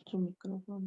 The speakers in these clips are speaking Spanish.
Su micrófono.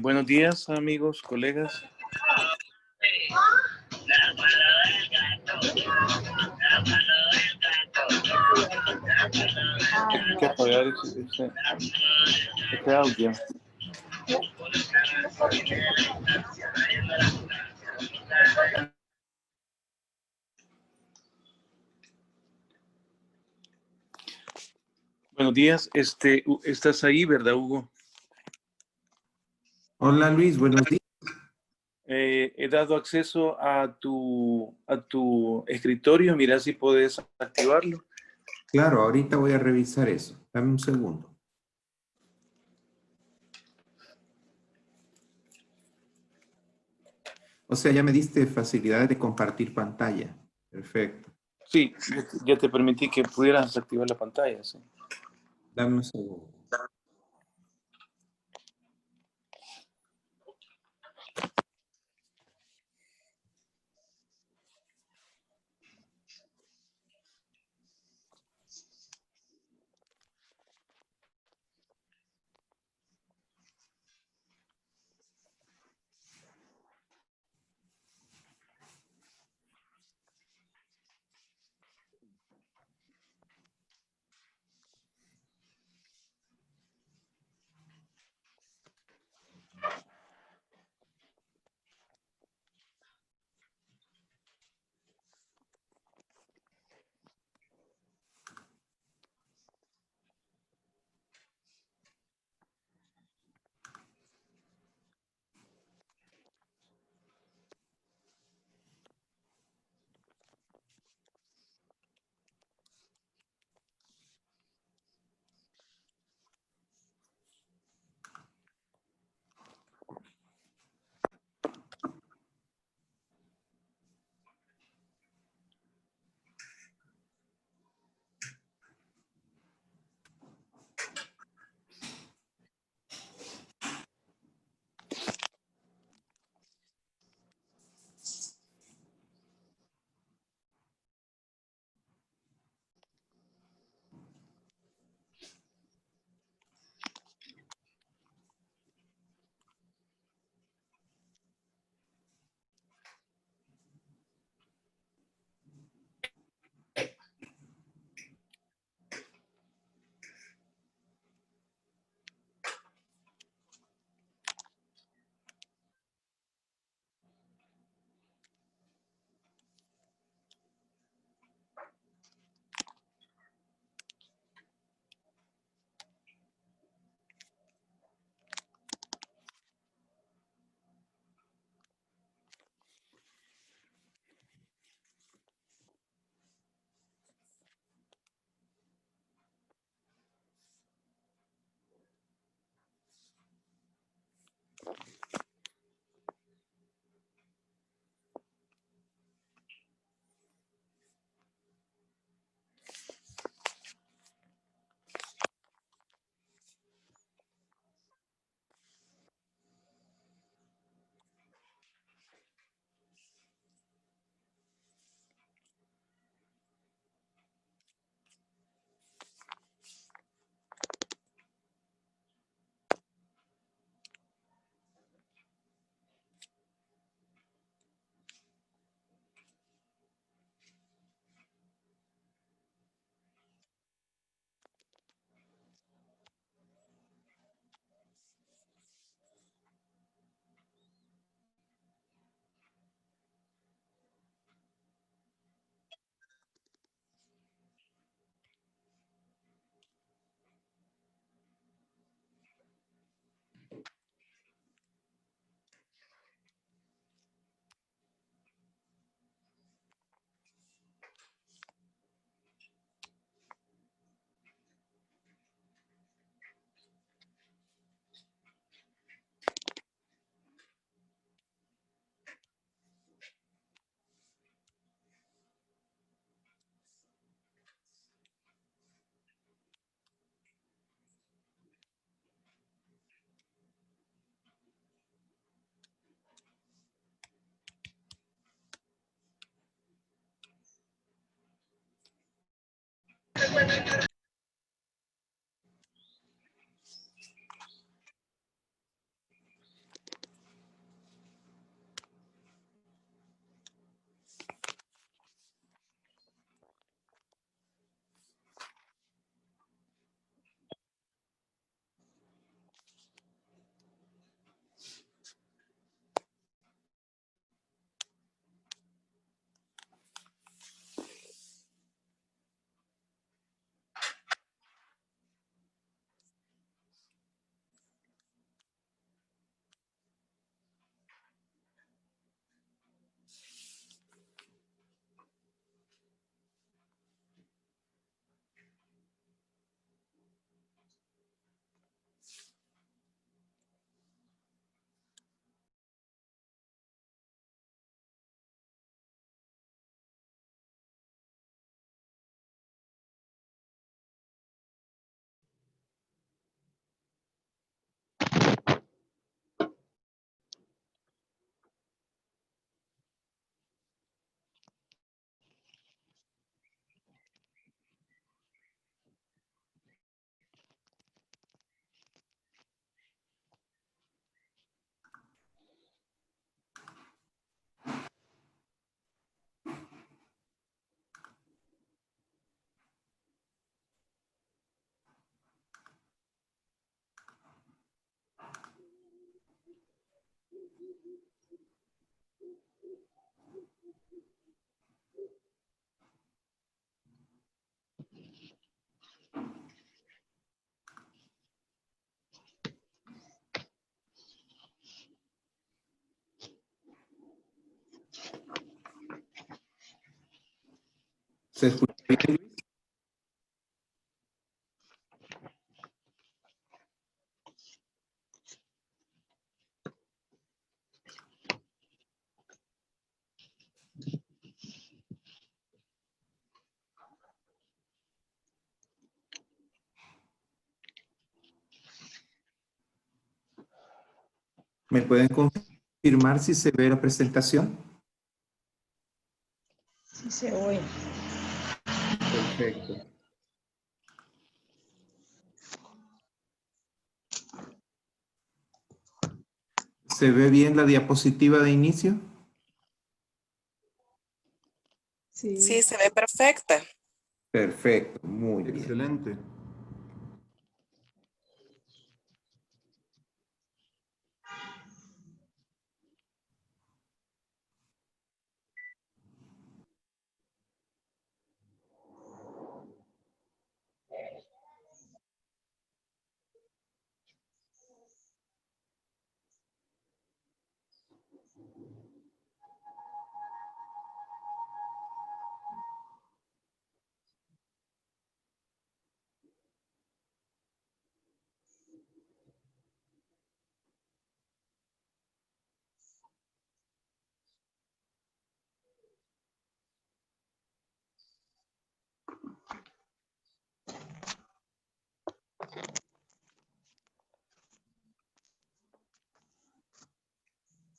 Buenos días, amigos, colegas. Hay que apagar este audio. Buenos días, estás ahí, ¿verdad, Hugo? Hola Luis, buenos días. He dado acceso a tu escritorio, mira si puedes activarlo. Claro, ahorita voy a revisar eso. Dame un segundo. O sea, ya me diste facilidad de compartir pantalla. Perfecto. Sí, ya te permití que pudieras activar la pantalla, sí. Dame un segundo. ¿Se escucha bien, Luis? ¿Me pueden confirmar si se ve la presentación? Sí se oye. Perfecto. ¿Se ve bien la diapositiva de inicio? Sí. Sí, se ve perfecta. Perfecto, muy bien. Excelente.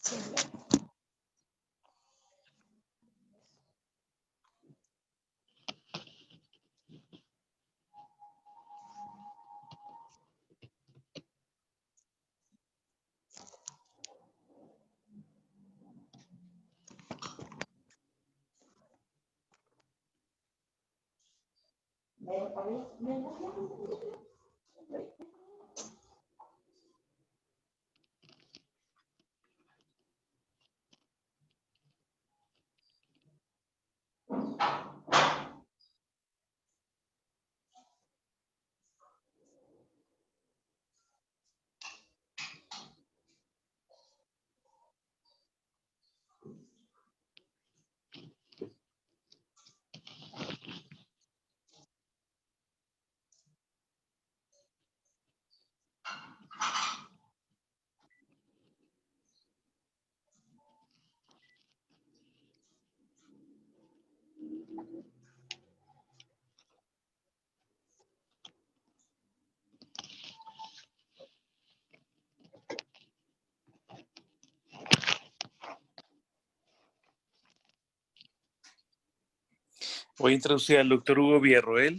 Sí. Voy a introducir al doctor Hugo Villarroel.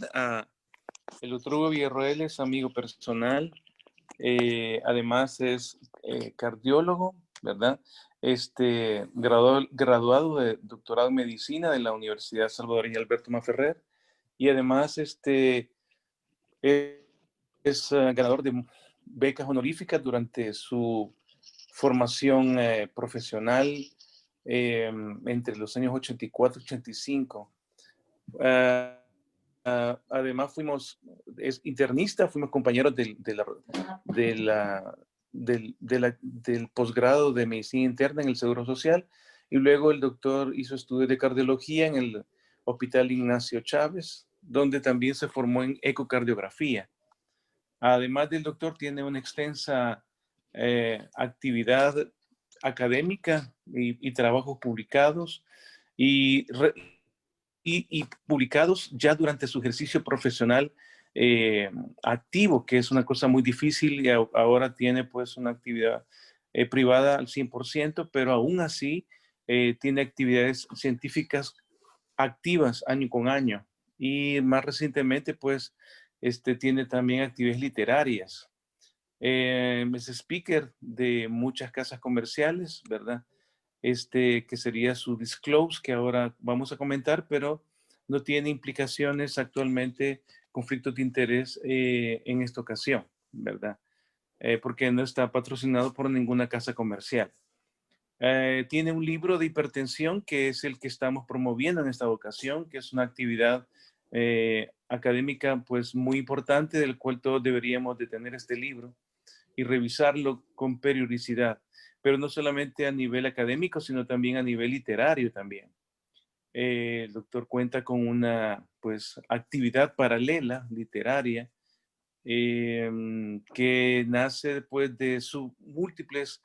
El doctor Hugo Villarroel es amigo personal, además es cardiólogo, ¿verdad? Graduado de doctorado en medicina de la Universidad Salvadoreña Alberto Maferrer, y además ganador de becas honoríficas durante su formación profesional entre los años 84 y 85. Además es internista, fuimos compañeros del posgrado de medicina interna en el Seguro Social, y luego el doctor hizo estudios de cardiología en el Hospital Ignacio Chávez, donde también se formó en ecocardiografía. Además del doctor, tiene una extensa actividad académica y trabajos publicados y publicados ya durante su ejercicio profesional activo, que es una cosa muy difícil, y ahora tiene pues una actividad privada al 100%, pero aún así tiene actividades científicas activas año con año, y más recientemente pues tiene también actividades literarias. Es speaker de muchas casas comerciales, ¿verdad? Que sería su disclose, que ahora vamos a comentar, pero no tiene implicaciones actualmente, conflictos de interés en esta ocasión, ¿verdad? Porque no está patrocinado por ninguna casa comercial. Tiene un libro de hipertensión que es el que estamos promoviendo en esta ocasión, que es una actividad académica pues muy importante, del cual todos deberíamos de tener este libro y revisarlo con periodicidad, pero no solamente a nivel académico, sino también a nivel literario también. El doctor cuenta con una pues actividad paralela literaria que nace después de sus múltiples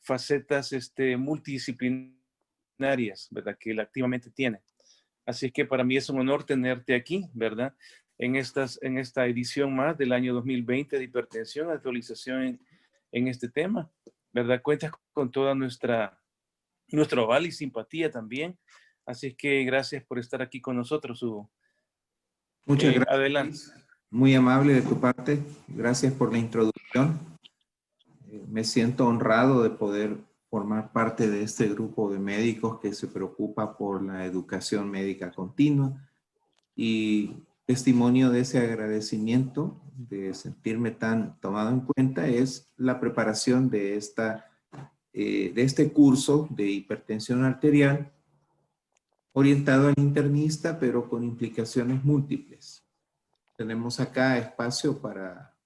facetas multidisciplinarias, ¿verdad? Que él activamente tiene. Así es que para mí es un honor tenerte aquí, ¿verdad? En esta edición más del año 2020 de hipertensión, actualización en este tema, ¿verdad? Cuentas con toda nuestro aval y simpatía también. Así es que gracias por estar aquí con nosotros, Hugo. Muchas gracias, Adelante. Luis. Muy amable de tu parte. Gracias por la introducción. Me siento honrado de poder formar parte de este grupo de médicos que se preocupa por la educación médica continua, y testimonio de ese agradecimiento, de sentirme tan tomado en cuenta, es la preparación de este curso de hipertensión arterial orientado al internista, pero con implicaciones múltiples. Tenemos acá espacio para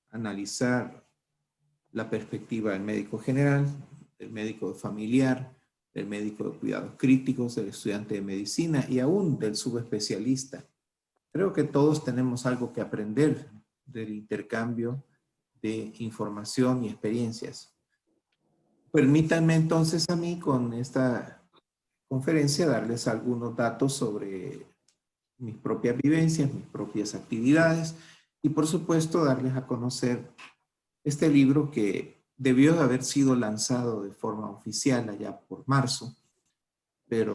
analizar la perspectiva del médico general, del médico familiar, del médico de cuidados críticos, del estudiante de medicina y aún del subespecialista. Creo que todos tenemos algo que aprender del intercambio de información y experiencias. Permítanme entonces a mí con esta conferencia darles algunos datos sobre mis propias vivencias, mis propias actividades y por supuesto darles a conocer este libro que debió de haber sido lanzado de forma oficial allá por marzo, pero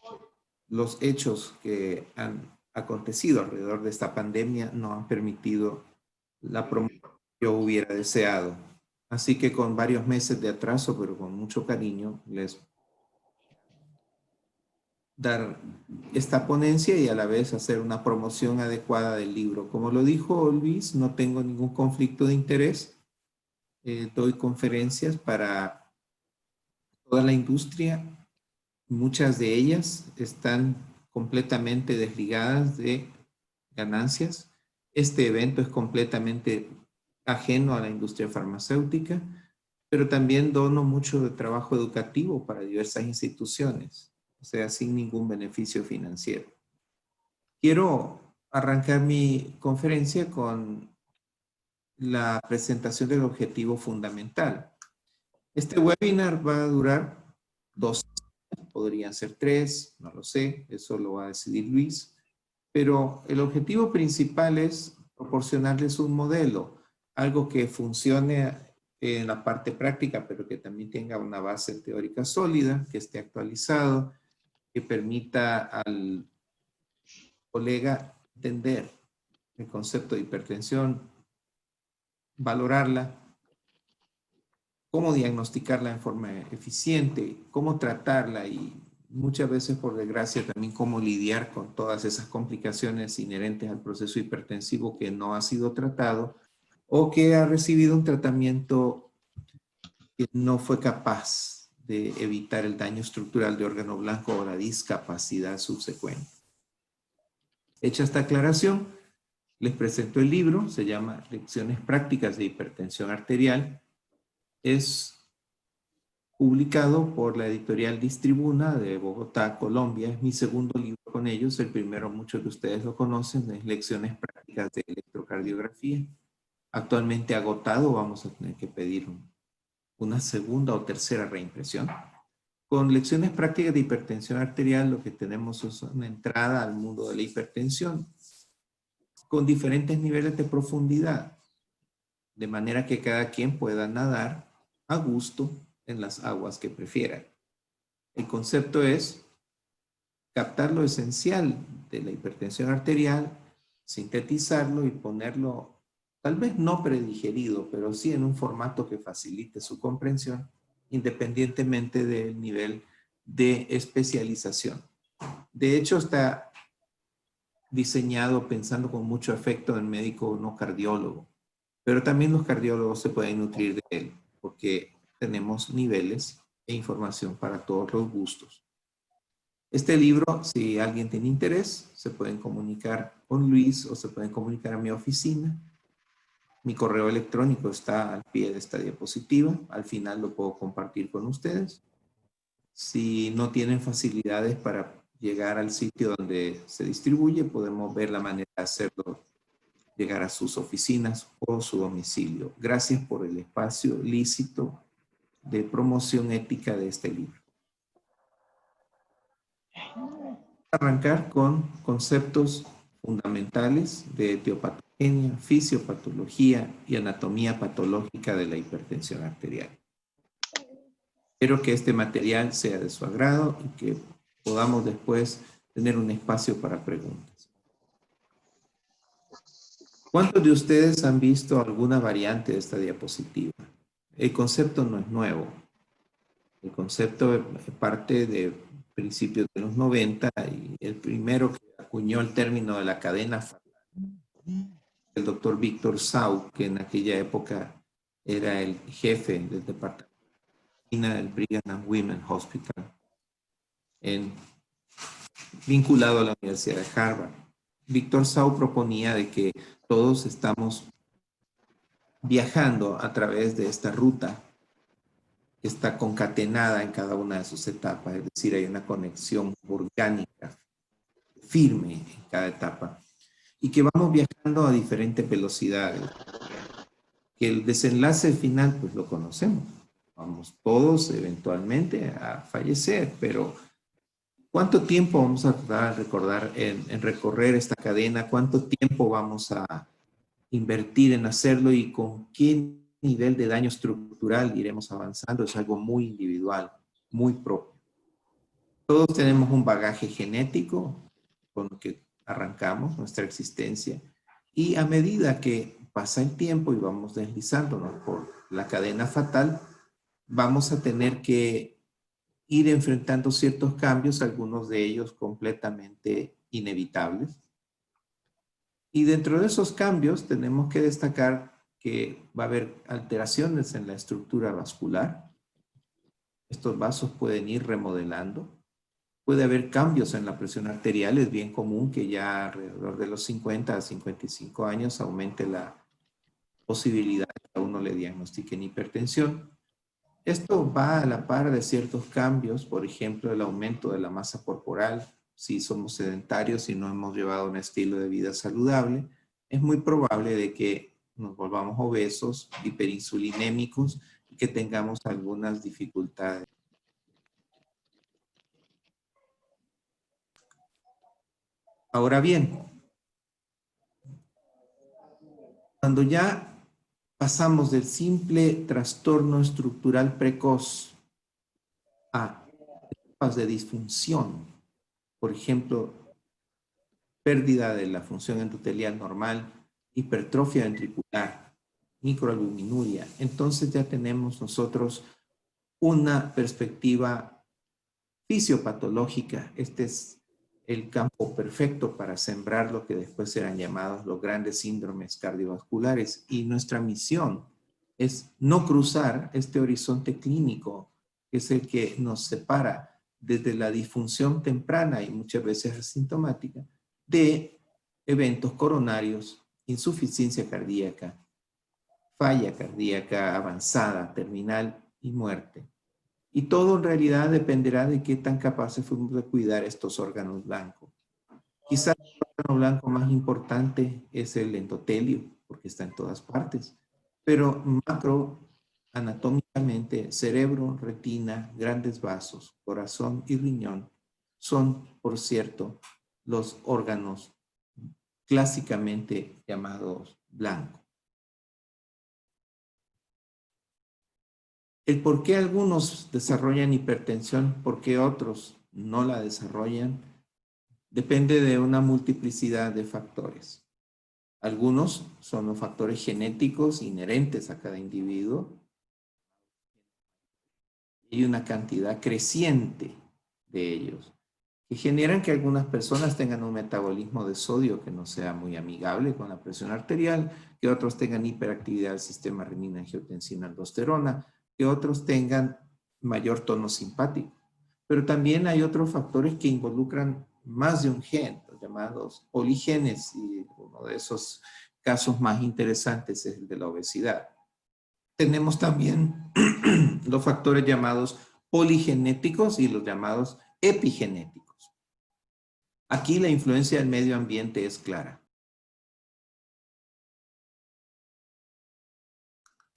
los hechos que han acontecido alrededor de esta pandemia no han permitido la promoción que yo hubiera deseado. Así que con varios meses de atraso, pero con mucho cariño, les dar esta ponencia y a la vez hacer una promoción adecuada del libro. Como lo dijo Luis, no tengo ningún conflicto de interés. Doy conferencias para toda la industria. Muchas de ellas están completamente desligadas de ganancias. Este evento es completamente ajeno a la industria farmacéutica, pero también dono mucho de trabajo educativo para diversas instituciones, o sea, sin ningún beneficio financiero. Quiero arrancar mi conferencia con la presentación del objetivo fundamental. Este webinar va a durar 2 semanas, podrían ser 3, no lo sé, eso lo va a decidir Luis, pero el objetivo principal es proporcionarles un modelo, algo que funcione en la parte práctica, pero que también tenga una base teórica sólida, que esté actualizado, que permita al colega entender el concepto de hipertensión, valorarla, cómo diagnosticarla en forma eficiente, cómo tratarla y muchas veces, por desgracia, también cómo lidiar con todas esas complicaciones inherentes al proceso hipertensivo que no ha sido tratado o que ha recibido un tratamiento que no fue capaz de evitar el daño estructural de órgano blanco o la discapacidad subsecuente. Hecha esta aclaración, les presento el libro, se llama Lecciones Prácticas de Hipertensión Arterial. Es publicado por la editorial Distribuna de Bogotá, Colombia. Es mi segundo libro con ellos. El primero, muchos de ustedes lo conocen, es Lecciones Prácticas de Electrocardiografía. Actualmente agotado, vamos a tener que pedir una segunda o tercera reimpresión. Con Lecciones Prácticas de Hipertensión Arterial lo que tenemos es una entrada al mundo de la hipertensión con diferentes niveles de profundidad, de manera que cada quien pueda nadar a gusto en las aguas que prefiera. El concepto es captar lo esencial de la hipertensión arterial, sintetizarlo y ponerlo, tal vez no predigerido, pero sí en un formato que facilite su comprensión, independientemente del nivel de especialización. De hecho, está diseñado pensando con mucho afecto en médico no cardiólogo, pero también los cardiólogos se pueden nutrir de él, porque tenemos niveles e información para todos los gustos. Este libro, si alguien tiene interés, se pueden comunicar con Luis o se pueden comunicar a mi oficina. Mi correo electrónico está al pie de esta diapositiva. Al final lo puedo compartir con ustedes. Si no tienen facilidades para llegar al sitio donde se distribuye, podemos ver la manera de hacerlo llegar a sus oficinas o su domicilio. Gracias por el espacio lícito de promoción ética de este libro. Arrancar con conceptos fundamentales de etiopatogenia, fisiopatología y anatomía patológica de la hipertensión arterial. Espero que este material sea de su agrado y que podamos después tener un espacio para preguntas. ¿Cuántos de ustedes han visto alguna variante de esta diapositiva? El concepto no es nuevo. El concepto parte de principios de los 90 y el primero que acuñó el término de la cadena fatal, el doctor Víctor Sau, que en aquella época era el jefe del departamento del Brigham and Women's Hospital, vinculado a la Universidad de Harvard. Víctor Sau proponía de que todos estamos viajando a través de esta ruta que está concatenada en cada una de sus etapas, es decir, hay una conexión orgánica firme en cada etapa y que vamos viajando a diferentes velocidades. Que el desenlace final pues lo conocemos, vamos todos eventualmente a fallecer, pero ¿cuánto tiempo vamos a tardar en recorrer esta cadena? ¿Cuánto tiempo vamos a invertir en hacerlo y con qué nivel de daño estructural iremos avanzando? Es algo muy individual, muy propio. Todos tenemos un bagaje genético con el que arrancamos nuestra existencia y a medida que pasa el tiempo y vamos deslizándonos por la cadena fatal, vamos a tener que ir enfrentando ciertos cambios, algunos de ellos completamente inevitables. Y dentro de esos cambios tenemos que destacar que va a haber alteraciones en la estructura vascular. Estos vasos pueden ir remodelando. Puede haber cambios en la presión arterial. Es bien común que ya alrededor de los 50 a 55 años aumente la posibilidad de que a uno le diagnostiquen hipertensión. Esto va a la par de ciertos cambios, por ejemplo, el aumento de la masa corporal. Si somos sedentarios y no hemos llevado un estilo de vida saludable, es muy probable de que nos volvamos obesos, hiperinsulinémicos y que tengamos algunas dificultades. Ahora bien, cuando ya pasamos del simple trastorno estructural precoz a etapas de disfunción, por ejemplo, pérdida de la función endotelial normal, hipertrofia ventricular, microalbuminuria, entonces ya tenemos nosotros una perspectiva fisiopatológica. Este es el campo perfecto para sembrar lo que después serán llamados los grandes síndromes cardiovasculares. Y nuestra misión es no cruzar este horizonte clínico, que es el que nos separa desde la disfunción temprana y muchas veces asintomática, de eventos coronarios, insuficiencia cardíaca, falla cardíaca avanzada, terminal y muerte. Y todo en realidad dependerá de qué tan capaces fuimos de cuidar estos órganos blancos. Quizás el órgano blanco más importante es el endotelio, porque está en todas partes. Pero macro, anatómicamente, cerebro, retina, grandes vasos, corazón y riñón son, por cierto, los órganos clásicamente llamados blancos. El por qué algunos desarrollan hipertensión, por qué otros no la desarrollan, depende de una multiplicidad de factores. Algunos son los factores genéticos inherentes a cada individuo. Hay una cantidad creciente de ellos que generan que algunas personas tengan un metabolismo de sodio que no sea muy amigable con la presión arterial, que otros tengan hiperactividad del sistema renina-angiotensina-aldosterona, que otros tengan mayor tono simpático. Pero también hay otros factores que involucran más de un gen, los llamados poligenes, y uno de esos casos más interesantes es el de la obesidad. Tenemos también los factores llamados poligenéticos y los llamados epigenéticos. Aquí la influencia del medio ambiente es clara.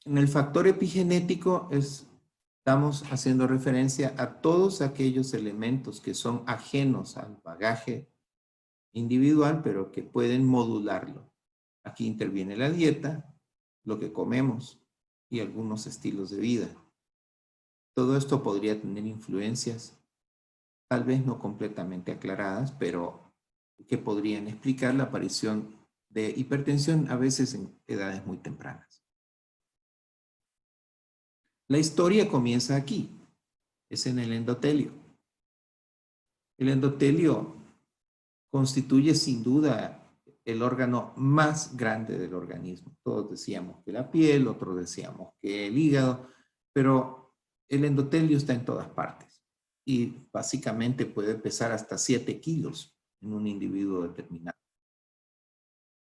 En el factor epigenético estamos haciendo referencia a todos aquellos elementos que son ajenos al bagaje individual, pero que pueden modularlo. Aquí interviene la dieta, lo que comemos y algunos estilos de vida. Todo esto podría tener influencias, tal vez no completamente aclaradas, pero que podrían explicar la aparición de hipertensión a veces en edades muy tempranas. La historia comienza aquí, es en el endotelio. El endotelio constituye sin duda el órgano más grande del organismo. Todos decíamos que la piel, otros decíamos que el hígado, pero el endotelio está en todas partes y básicamente puede pesar hasta 7 kilos en un individuo determinado.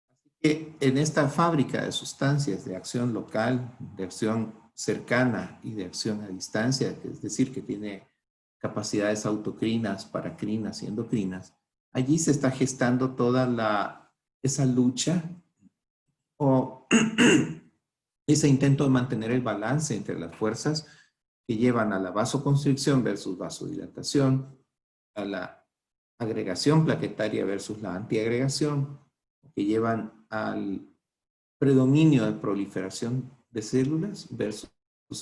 Así que en esta fábrica de sustancias de acción local, de acción cercana y de acción a distancia, es decir, que tiene capacidades autocrinas, paracrinas y endocrinas, allí se está gestando toda esa lucha o ese intento de mantener el balance entre las fuerzas que llevan a la vasoconstricción versus vasodilatación, a la agregación plaquetaria versus la antiagregación, que llevan al predominio de proliferación de células versus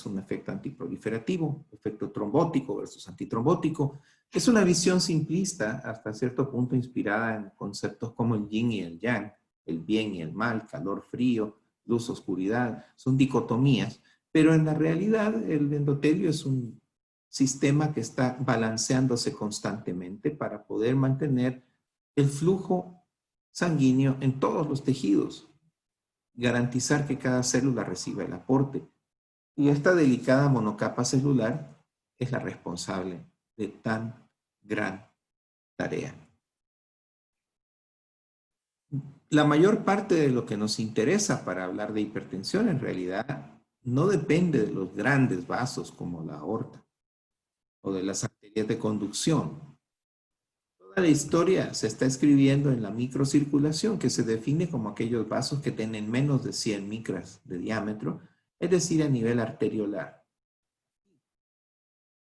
un efecto antiproliferativo, efecto trombótico versus antitrombótico. Es una visión simplista, hasta cierto punto inspirada en conceptos como el yin y el yang, el bien y el mal, calor, frío, luz, oscuridad, son dicotomías, pero en la realidad el endotelio es un sistema que está balanceándose constantemente para poder mantener el flujo sanguíneo en todos los tejidos, garantizar que cada célula reciba el aporte. Y esta delicada monocapa celular es la responsable de tan gran tarea. La mayor parte de lo que nos interesa para hablar de hipertensión en realidad no depende de los grandes vasos como la aorta o de las arterias de conducción. Toda la historia se está escribiendo en la microcirculación, que se define como aquellos vasos que tienen menos de 100 micras de diámetro, es decir, a nivel arteriolar.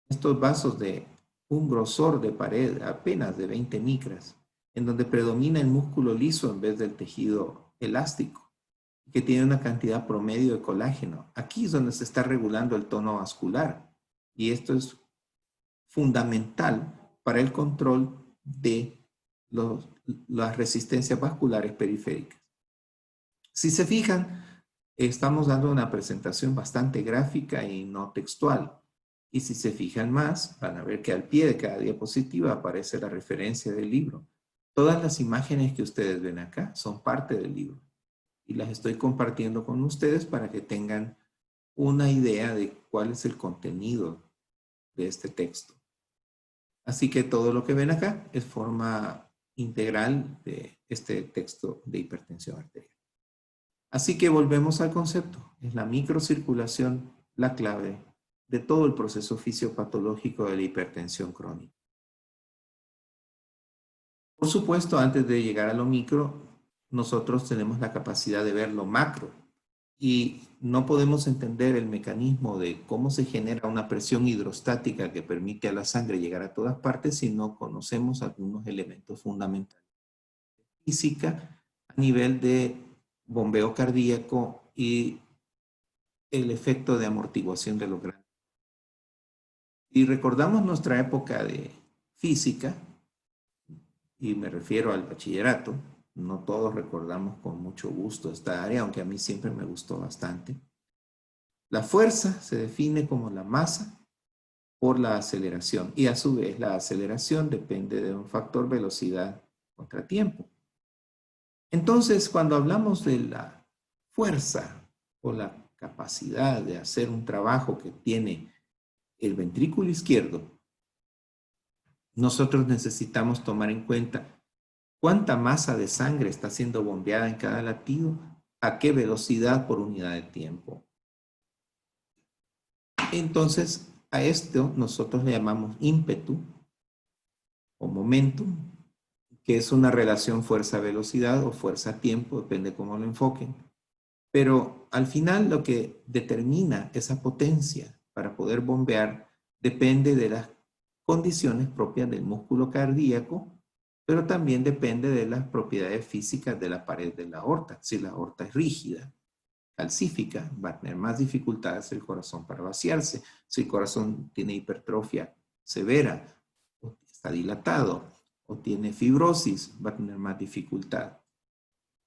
Estos vasos de un grosor de pared apenas de 20 micras, en donde predomina el músculo liso en vez del tejido elástico, que tiene una cantidad promedio de colágeno. Aquí es donde se está regulando el tono vascular, y esto es fundamental para el control de las resistencias vasculares periféricas. Si se fijan, estamos dando una presentación bastante gráfica y no textual. Y si se fijan más, van a ver que al pie de cada diapositiva aparece la referencia del libro. Todas las imágenes que ustedes ven acá son parte del libro. Y las estoy compartiendo con ustedes para que tengan una idea de cuál es el contenido de este texto. Así que todo lo que ven acá es forma integral de este texto de hipertensión arterial. Así que volvemos al concepto. Es la microcirculación la clave de todo el proceso fisiopatológico de la hipertensión crónica. Por supuesto, antes de llegar a lo micro, nosotros tenemos la capacidad de ver lo macro y no podemos entender el mecanismo de cómo se genera una presión hidrostática que permite a la sangre llegar a todas partes si no conocemos algunos elementos fundamentales de física a nivel de bombeo cardíaco y el efecto de amortiguación de los grandes. Si recordamos nuestra época de física, y me refiero al bachillerato, no todos recordamos con mucho gusto esta área, aunque a mí siempre me gustó bastante. La fuerza se define como la masa por la aceleración, y a su vez la aceleración depende de un factor velocidad contra tiempo. Entonces, cuando hablamos de la fuerza o la capacidad de hacer un trabajo que tiene el ventrículo izquierdo, nosotros necesitamos tomar en cuenta cuánta masa de sangre está siendo bombeada en cada latido, a qué velocidad por unidad de tiempo. Entonces, a esto nosotros le llamamos ímpetu o momentum, que es una relación fuerza-velocidad o fuerza-tiempo, depende cómo lo enfoquen. Pero al final lo que determina esa potencia para poder bombear depende de las condiciones propias del músculo cardíaco, pero también depende de las propiedades físicas de la pared de la aorta. Si la aorta es rígida, calcífica, va a tener más dificultades el corazón para vaciarse. Si el corazón tiene hipertrofia severa, o está dilatado, o tiene fibrosis, va a tener más dificultad.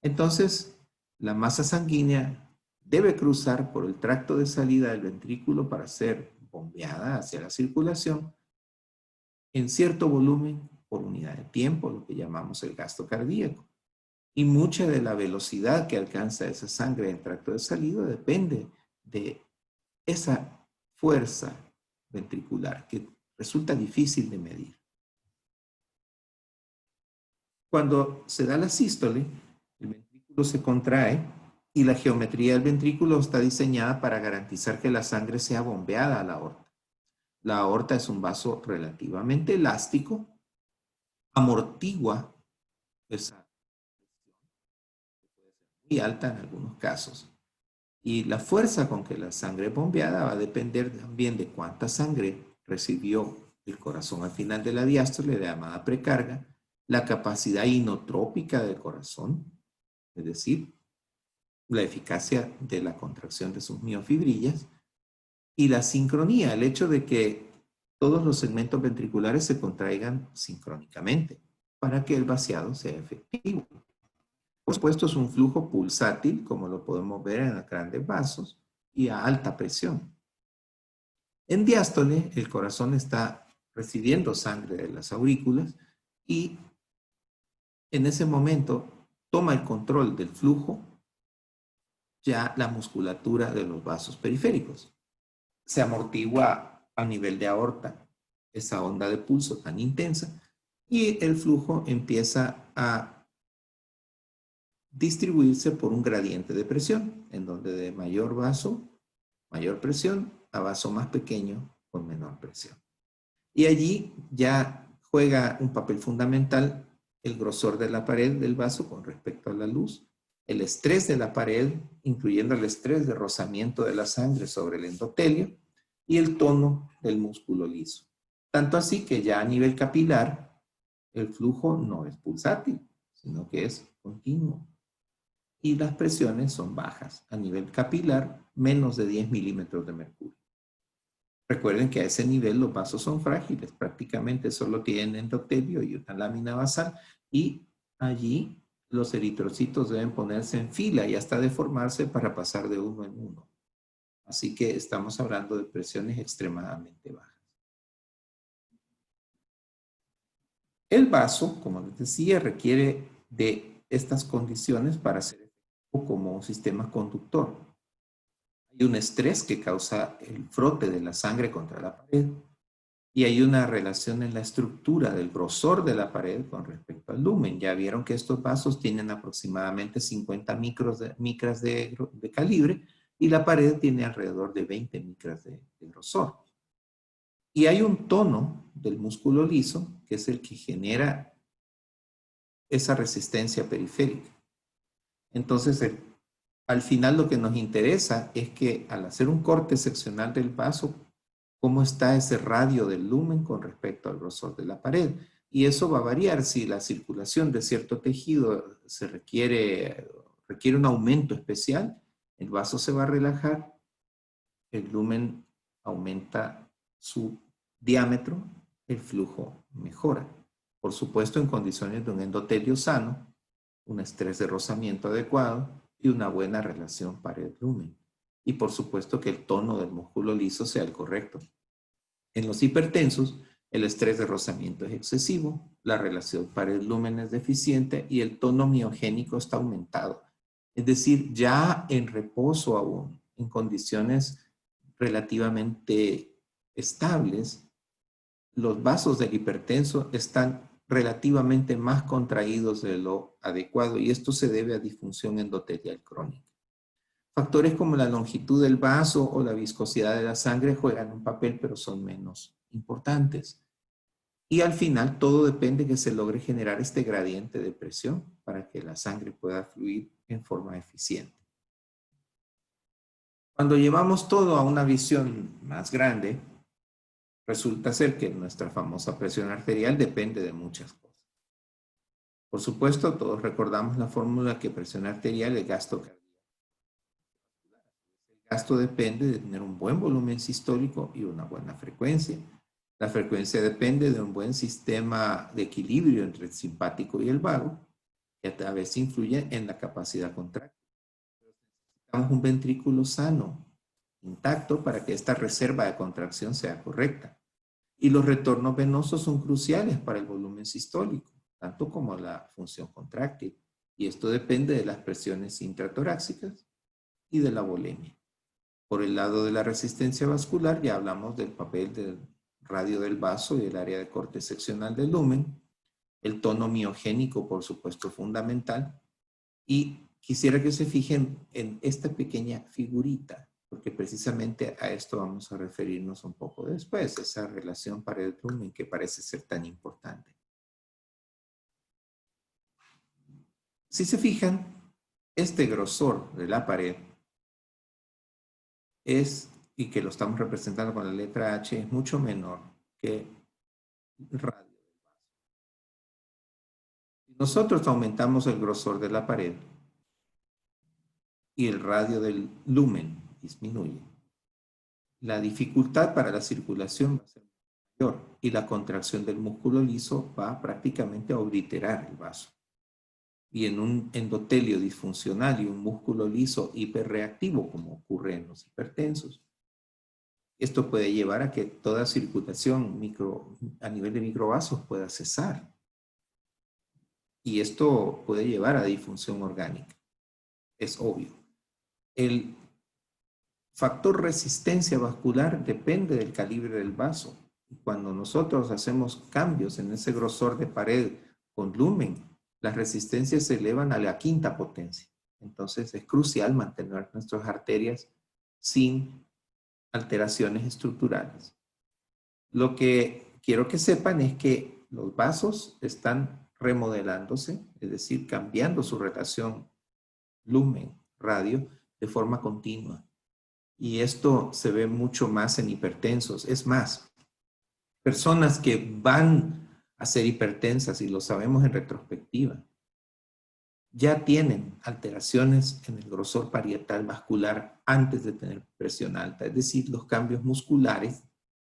Entonces, la masa sanguínea debe cruzar por el tracto de salida del ventrículo para ser bombeada hacia la circulación en cierto volumen por unidad de tiempo, lo que llamamos el gasto cardíaco. Y mucha de la velocidad que alcanza esa sangre en el tracto de salida depende de esa fuerza ventricular que resulta difícil de medir. Cuando se da la sístole, el ventrículo se contrae y la geometría del ventrículo está diseñada para garantizar que la sangre sea bombeada a la aorta. La aorta es un vaso relativamente elástico, amortigua esa presión, muy alta en algunos casos. Y la fuerza con que la sangre es bombeada va a depender también de cuánta sangre recibió el corazón al final de la diástole, de llamada precarga, la capacidad inotrópica del corazón, es decir, la eficacia de la contracción de sus miofibrillas, y la sincronía, el hecho de que todos los segmentos ventriculares se contraigan sincrónicamente para que el vaciado sea efectivo. Por supuesto, es un flujo pulsátil, como lo podemos ver en los grandes vasos, y a alta presión. En diástole, el corazón está recibiendo sangre de las aurículas y en ese momento toma el control del flujo ya la musculatura de los vasos periféricos. Se amortigua a nivel de aorta esa onda de pulso tan intensa y el flujo empieza a distribuirse por un gradiente de presión, en donde de mayor vaso, mayor presión, a vaso más pequeño con menor presión. Y allí ya juega un papel fundamental el grosor de la pared del vaso con respecto a la luz, el estrés de la pared, incluyendo el estrés de rozamiento de la sangre sobre el endotelio, y el tono del músculo liso. Tanto así que ya a nivel capilar, el flujo no es pulsátil, sino que es continuo. Y las presiones son bajas. A nivel capilar, menos de 10 milímetros de mercurio. Recuerden que a ese nivel los vasos son frágiles, prácticamente solo tienen endotelio y una lámina basal, y allí los eritrocitos deben ponerse en fila y hasta deformarse para pasar de uno en uno. Así que estamos hablando de presiones extremadamente bajas. El vaso, como les decía, requiere de estas condiciones para ser efectivo como un sistema conductor. Hay un estrés que causa el frote de la sangre contra la pared y hay una relación en la estructura del grosor de la pared con respecto al lumen. Ya vieron que estos vasos tienen aproximadamente 50 micras de calibre y la pared tiene alrededor de 20 micras de grosor. Y hay un tono del músculo liso que es el que genera esa resistencia periférica. Entonces, al final lo que nos interesa es que al hacer un corte seccional del vaso, cómo está ese radio del lumen con respecto al grosor de la pared. Y eso va a variar si la circulación de cierto tejido requiere un aumento especial. El vaso se va a relajar, el lumen aumenta su diámetro, el flujo mejora. Por supuesto, en condiciones de un endotelio sano, un estrés de rozamiento adecuado y una buena relación pared-lumen. Y por supuesto que el tono del músculo liso sea el correcto. En los hipertensos, el estrés de rozamiento es excesivo, la relación pared-lumen es deficiente y el tono miogénico está aumentado. Es decir, ya en reposo aún, en condiciones relativamente estables, los vasos del hipertenso están relativamente más contraídos de lo adecuado y esto se debe a disfunción endotelial crónica. Factores como la longitud del vaso o la viscosidad de la sangre juegan un papel, pero son menos importantes. Y al final todo depende que se logre generar este gradiente de presión para que la sangre pueda fluir en forma eficiente. Cuando llevamos todo a una visión más grande, resulta ser que nuestra famosa presión arterial depende de muchas cosas. Por supuesto, todos recordamos la fórmula que presión arterial es gasto cardíaco. El gasto depende de tener un buen volumen sistólico y una buena frecuencia. La frecuencia depende de un buen sistema de equilibrio entre el simpático y el vago, que a vez influye en la capacidad contráctil. Necesitamos un ventrículo sano, intacto, para que esta reserva de contracción sea correcta. Y los retornos venosos son cruciales para el volumen sistólico, tanto como la función contráctil. Y esto depende de las presiones intratorácicas y de la volemia. Por el lado de la resistencia vascular, ya hablamos del papel del radio del vaso y el área de corte seccional del lumen. El tono miogénico, por supuesto, fundamental. Y quisiera que se fijen en esta pequeña figurita, porque precisamente a esto vamos a referirnos un poco después, esa relación pared-lumen que parece ser tan importante. Si se fijan, este grosor de la pared es, y que lo estamos representando con la letra H, es mucho menor que el radio del vaso. Si nosotros aumentamos el grosor de la pared y el radio del lumen disminuye, la dificultad para la circulación va a ser mayor y la contracción del músculo liso va prácticamente a obliterar el vaso. Y en un endotelio disfuncional y un músculo liso hiperreactivo, como ocurre en los hipertensos, esto puede llevar a que toda circulación a nivel de microvasos pueda cesar. Y esto puede llevar a disfunción orgánica. Es obvio. El factor resistencia vascular depende del calibre del vaso. Y cuando nosotros hacemos cambios en ese grosor de pared con lumen, las resistencias se elevan a la quinta potencia. Entonces es crucial mantener nuestras arterias sin alteraciones estructurales. Lo que quiero que sepan es que los vasos están remodelándose, es decir, cambiando su relación lumen-radio de forma continua. Y esto se ve mucho más en hipertensos. Es más, personas que van a ser hipertensas, y lo sabemos en retrospectiva, ya tienen alteraciones en el grosor parietal vascular antes de tener presión alta. Es decir, los cambios musculares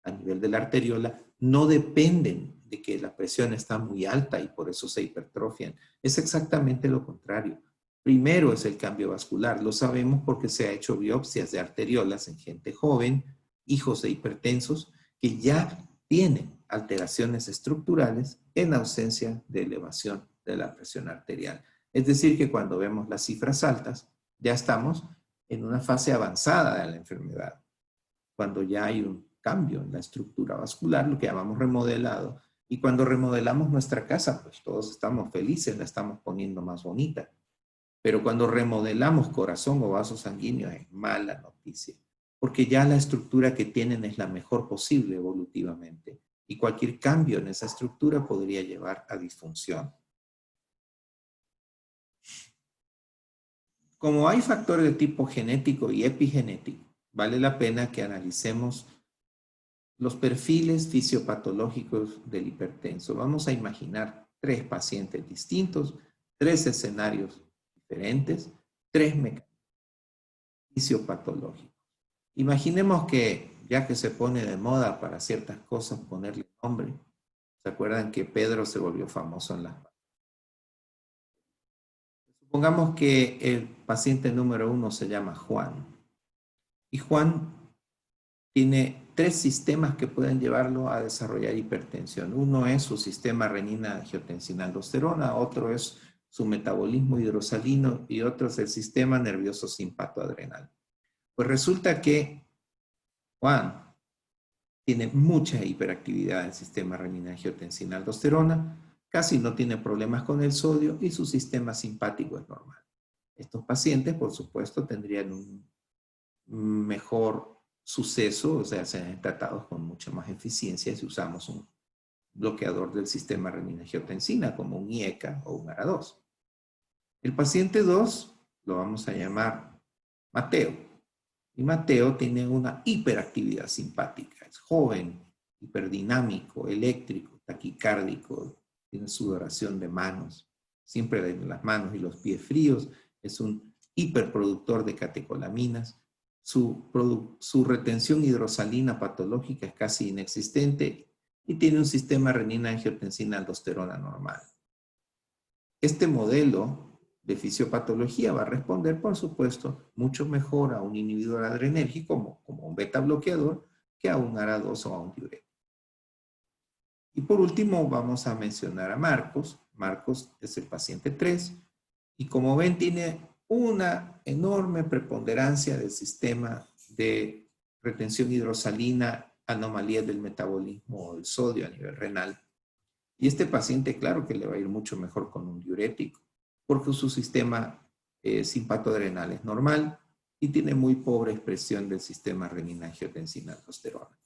a nivel de la arteriola no dependen de que la presión está muy alta y por eso se hipertrofian. Es exactamente lo contrario. Primero es el cambio vascular. Lo sabemos porque se ha hecho biopsias de arteriolas en gente joven, hijos de hipertensos, que ya tienen alteraciones estructurales en ausencia de elevación de la presión arterial. Es decir, que cuando vemos las cifras altas, ya estamos en una fase avanzada de la enfermedad. Cuando ya hay un cambio en la estructura vascular, lo que llamamos remodelado. Y cuando remodelamos nuestra casa, pues todos estamos felices, la estamos poniendo más bonita. Pero cuando remodelamos corazón o vasos sanguíneos es mala noticia, porque ya la estructura que tienen es la mejor posible evolutivamente. Y cualquier cambio en esa estructura podría llevar a disfunción. Como hay factores de tipo genético y epigenético, vale la pena que analicemos los perfiles fisiopatológicos del hipertenso. Vamos a imaginar 3 pacientes distintos, 3 escenarios diferentes, 3 mecanismos fisiopatológicos. Imaginemos que, ya que se pone de moda para ciertas cosas ponerle nombre, ¿se acuerdan que Pedro se volvió famoso en las... Supongamos que el paciente número 1 se llama Juan. Y Juan tiene 3 sistemas que pueden llevarlo a desarrollar hipertensión. Uno es su sistema renina-angiotensina-aldosterona, otro es su metabolismo hidrosalino y otro es el sistema nervioso simpatoadrenal. Pues resulta que Juan tiene mucha hiperactividad del sistema renina-angiotensina-aldosterona, casi no tiene problemas con el sodio y su sistema simpático es normal. Estos pacientes, por supuesto, tendrían un mejor suceso, o sea, serán tratados con mucha más eficiencia si usamos un bloqueador del sistema renina-angiotensina como un IECA o un ARA2. El paciente 2 lo vamos a llamar Mateo. Y Mateo tiene una hiperactividad simpática. Es joven, hiperdinámico, eléctrico, taquicárdico, tiene sudoración de manos, siempre de las manos y los pies fríos. Es un hiperproductor de catecolaminas. Su retención hidrosalina patológica es casi inexistente y tiene un sistema renina-angiotensina-aldosterona normal. Este modelo de fisiopatología va a responder, por supuesto, mucho mejor a un inhibidor adrenérgico como un beta bloqueador que a un ARA2 o a un diurético. Y por último vamos a mencionar a Marcos. Marcos es el paciente 3 y como ven tiene una enorme preponderancia del sistema de retención hidrosalina, anomalías del metabolismo del sodio a nivel renal. Y este paciente, claro que le va a ir mucho mejor con un diurético, porque su sistema simpatoadrenal es normal y tiene muy pobre expresión del sistema renina-angiotensina-aldosterona.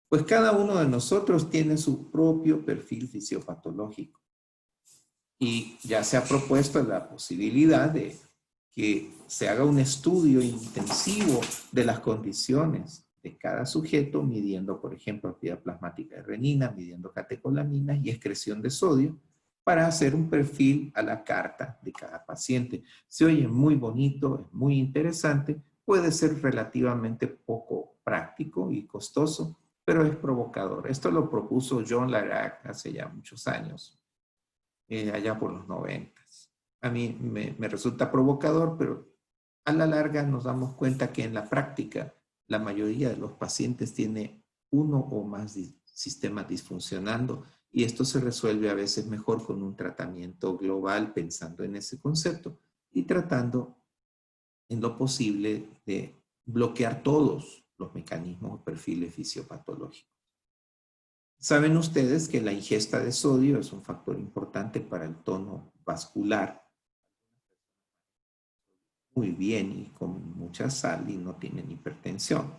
Pues cada uno de nosotros tiene su propio perfil fisiopatológico. Y ya se ha propuesto la posibilidad de que se haga un estudio intensivo de las condiciones de cada sujeto, midiendo, por ejemplo, actividad plasmática de renina, midiendo catecolaminas y excreción de sodio, para hacer un perfil a la carta de cada paciente. Se oye muy bonito, es muy interesante, puede ser relativamente poco práctico y costoso, pero es provocador. Esto lo propuso John Larac hace ya muchos años, allá por los 90. A mí me resulta provocador, pero a la larga nos damos cuenta que en la práctica la mayoría de los pacientes tiene uno o más sistemas disfuncionando y esto se resuelve a veces mejor con un tratamiento global pensando en ese concepto y tratando en lo posible de bloquear todos los mecanismos o perfiles fisiopatológicos. Saben ustedes que la ingesta de sodio es un factor importante para el tono vascular. Muy bien y con mucha sal y no tienen hipertensión.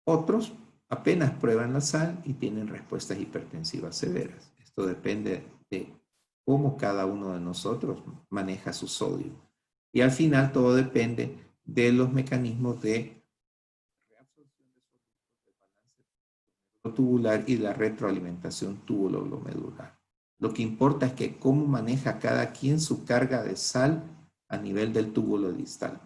Otros apenas prueban la sal y tienen respuestas hipertensivas severas. Esto depende de cómo cada uno de nosotros maneja su sodio. Y al final todo depende de los mecanismos de reabsorción de sodio, de balance tubular y la retroalimentación túbulo-glomedular. Lo que importa es que cómo maneja cada quien su carga de sal a nivel del túbulo distal.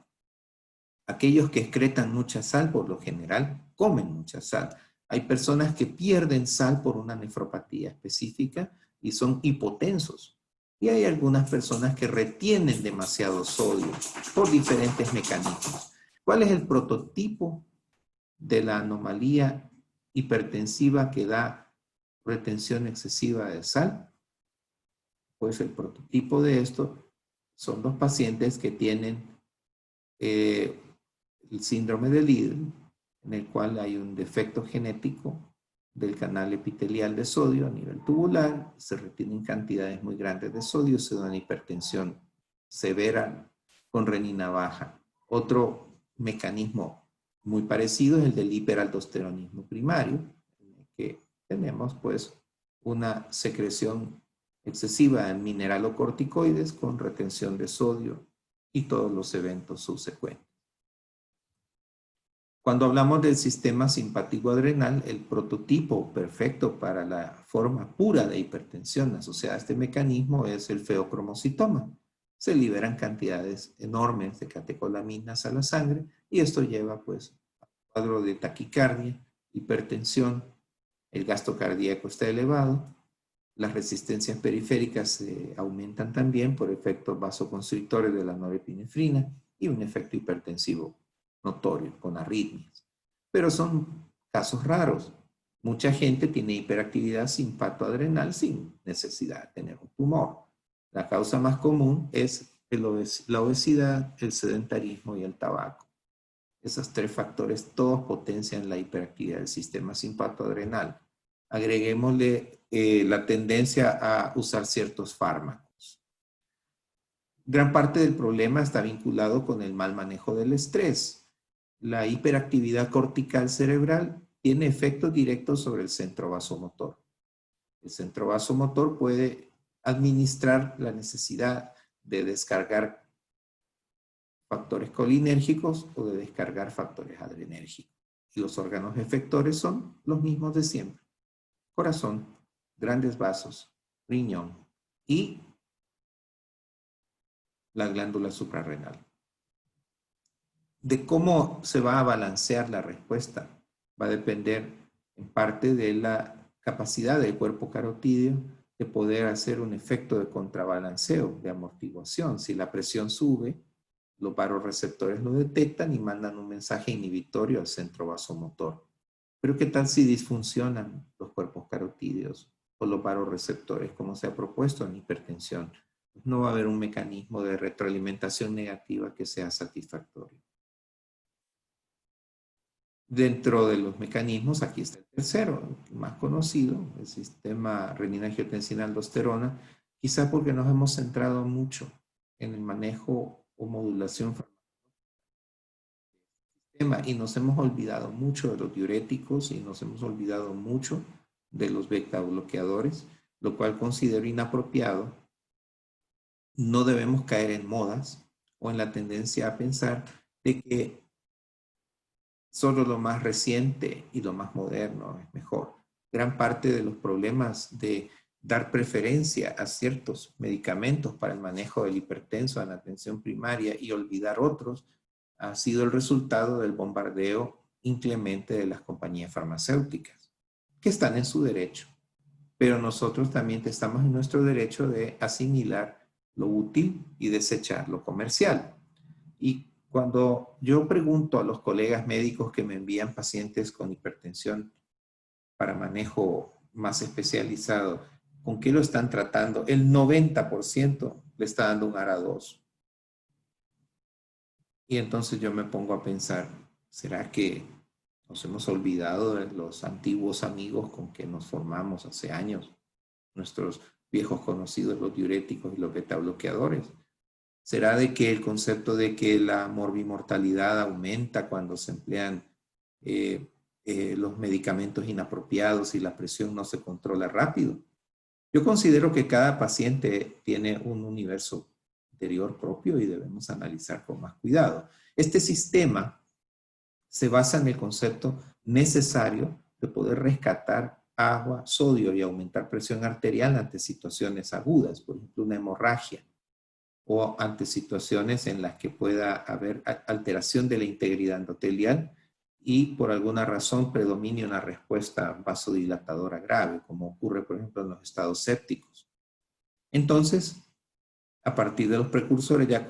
Aquellos que excretan mucha sal, por lo general, comen mucha sal. Hay personas que pierden sal por una nefropatía específica y son hipotensos. Y hay algunas personas que retienen demasiado sodio por diferentes mecanismos. ¿Cuál es el prototipo de la anomalía hipertensiva que da retención excesiva de sal? Pues el prototipo de esto son los pacientes que tienen el síndrome de Liddle, en el cual hay un defecto genético del canal epitelial de sodio a nivel tubular, se retienen cantidades muy grandes de sodio, se da una hipertensión severa con renina baja. Otro mecanismo muy parecido es el del hiperaldosteronismo primario, en el que tenemos pues una secreción excesiva en mineralocorticoides con retención de sodio y todos los eventos subsecuentes. Cuando hablamos del sistema simpático adrenal, el prototipo perfecto para la forma pura de hipertensión asociada a este mecanismo es el feocromocitoma. Se liberan cantidades enormes de catecolaminas a la sangre y esto lleva pues a un cuadro de taquicardia, hipertensión, el gasto cardíaco está elevado, las resistencias periféricas se aumentan también por efectos vasoconstrictores de la norepinefrina y un efecto hipertensivo notorio con arritmias. Pero son casos raros. Mucha gente tiene hiperactividad simpatoadrenal sin necesidad de tener un tumor. La causa más común es la obesidad, el sedentarismo y el tabaco. Esos 3 factores todos potencian la hiperactividad del sistema simpatoadrenal. Agreguémosle la tendencia a usar ciertos fármacos. Gran parte del problema está vinculado con el mal manejo del estrés. La hiperactividad cortical cerebral tiene efectos directos sobre el centro vasomotor. El centro vasomotor puede administrar la necesidad de descargar factores colinérgicos o de descargar factores adrenérgicos. Y los órganos efectores son los mismos de siempre: corazón, grandes vasos, riñón y la glándula suprarrenal. De cómo se va a balancear la respuesta va a depender en parte de la capacidad del cuerpo carotídeo de poder hacer un efecto de contrabalanceo, de amortiguación. Si la presión sube, los varoreceptores lo detectan y mandan un mensaje inhibitorio al centro vasomotor. Pero ¿qué tal si disfuncionan los cuerpos carotídeos o los varoreceptores, como se ha propuesto en hipertensión? No va a haber un mecanismo de retroalimentación negativa que sea satisfactorio. Dentro de los mecanismos, aquí está el tercero, el más conocido, el sistema renina-angiotensina-aldosterona, quizá porque nos hemos centrado mucho en el manejo o modulación farmacológica y nos hemos olvidado mucho de los diuréticos y nos hemos olvidado mucho de los beta bloqueadores, lo cual considero inapropiado. No debemos caer en modas o en la tendencia a pensar de que solo lo más reciente y lo más moderno es mejor. Gran parte de los problemas de dar preferencia a ciertos medicamentos para el manejo del hipertenso en la atención primaria y olvidar otros ha sido el resultado del bombardeo inclemente de las compañías farmacéuticas, que están en su derecho. Pero nosotros también estamos en nuestro derecho de asimilar lo útil y desechar lo comercial. Y cuando yo pregunto a los colegas médicos que me envían pacientes con hipertensión para manejo más especializado, ¿con qué lo están tratando? El 90% le está dando un ARA2. Y entonces yo me pongo a pensar, ¿será que nos hemos olvidado de los antiguos amigos con que nos formamos hace años? Nuestros viejos conocidos, los diuréticos y los beta bloqueadores. ¿Será de que el concepto de que la morbimortalidad aumenta cuando se emplean los medicamentos inapropiados y la presión no se controla rápido? Yo considero que cada paciente tiene un universo interior propio y debemos analizar con más cuidado. Este sistema se basa en el concepto necesario de poder rescatar agua, sodio y aumentar presión arterial ante situaciones agudas, por ejemplo, una hemorragia, o ante situaciones en las que pueda haber alteración de la integridad endotelial y por alguna razón predomine una respuesta vasodilatadora grave, como ocurre, por ejemplo, en los estados sépticos. Entonces, a partir de los precursores ya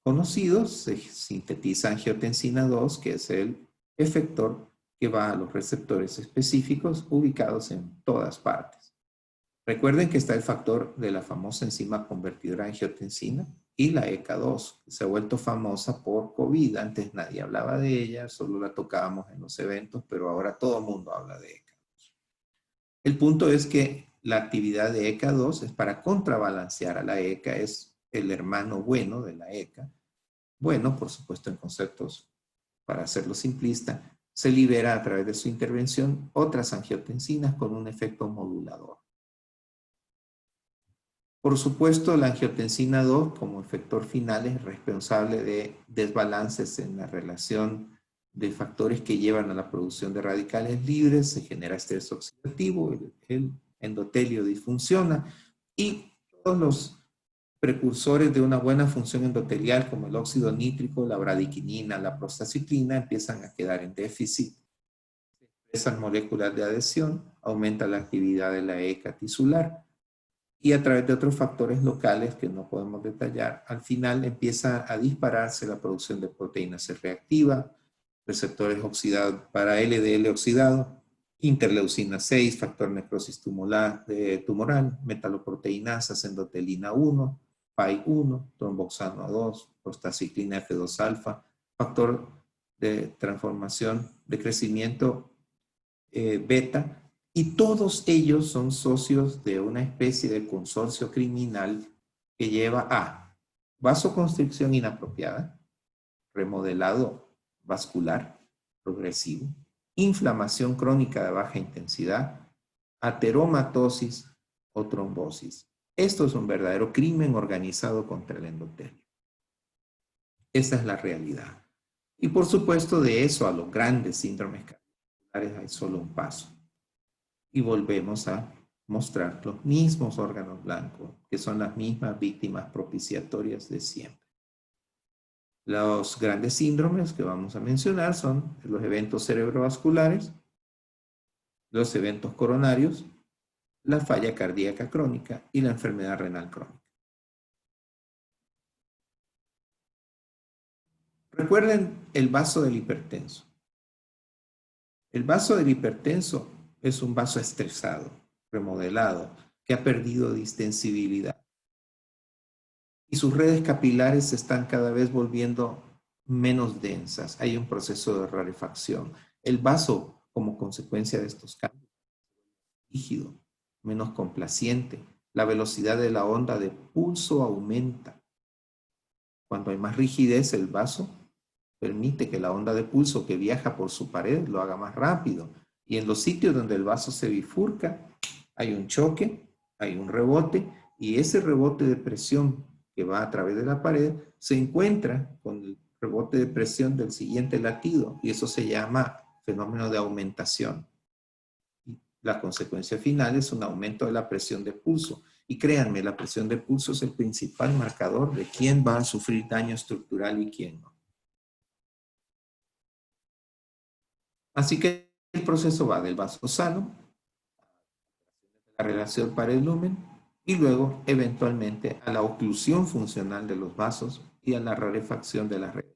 conocidos, se sintetiza angiotensina 2, que es el efector que va a los receptores específicos ubicados en todas partes. Recuerden que está el factor de la famosa enzima convertidora de angiotensina y la ECA2, que se ha vuelto famosa por COVID. Antes nadie hablaba de ella, solo la tocábamos en los eventos, pero ahora todo el mundo habla de ECA2. El punto es que la actividad de ECA2 es para contrabalancear a la ECA, es el hermano bueno de la ECA. Bueno, por supuesto, en conceptos, para hacerlo simplista, se libera a través de su intervención otras angiotensinas con un efecto modulador. Por supuesto, la angiotensina 2 como efector final es responsable de desbalances en la relación de factores que llevan a la producción de radicales libres, se genera estrés oxidativo, el endotelio disfunciona y todos los precursores de una buena función endotelial como el óxido nítrico, la bradiquinina, la prostaciclina empiezan a quedar en déficit. Se expresan moléculas de adhesión, aumenta la actividad de la ECA tisular y a través de otros factores locales que no podemos detallar, al final empieza a dispararse la producción de proteína C reactiva, receptores oxidados para LDL oxidado, interleucina 6, factor necrosis tumoral, metaloproteinasas, endotelina 1, PAI1, tromboxano 2, prostaciclina F2 alfa, factor de transformación, de crecimiento beta, y todos ellos son socios de una especie de consorcio criminal que lleva a vasoconstricción inapropiada, remodelado vascular progresivo, inflamación crónica de baja intensidad, ateromatosis o trombosis. Esto es un verdadero crimen organizado contra el endotelio. Esa es la realidad. Y por supuesto, de eso a los grandes síndromes cardiovasculares hay solo un paso. Y volvemos a mostrar los mismos órganos blancos, que son las mismas víctimas propiciatorias de siempre. Los grandes síndromes que vamos a mencionar son los eventos cerebrovasculares, los eventos coronarios, la falla cardíaca crónica y la enfermedad renal crónica. Recuerden el vaso del hipertenso. El vaso del hipertenso es un vaso estresado, remodelado, que ha perdido distensibilidad. Y sus redes capilares se están cada vez volviendo menos densas. Hay un proceso de rarefacción. El vaso, como consecuencia de estos cambios, rígido, menos complaciente. La velocidad de la onda de pulso aumenta. Cuando hay más rigidez, el vaso permite que la onda de pulso que viaja por su pared lo haga más rápido. Y en los sitios donde el vaso se bifurca, hay un choque, hay un rebote, y ese rebote de presión que va a través de la pared se encuentra con el rebote de presión del siguiente latido, y eso se llama fenómeno de aumentación. Y la consecuencia final es un aumento de la presión de pulso. Y créanme, la presión de pulso es el principal marcador de quién va a sufrir daño estructural y quién no. Así que el proceso va del vaso sano, la relación pared-lumen, y luego eventualmente a la oclusión funcional de los vasos y a la rarefacción de las redes.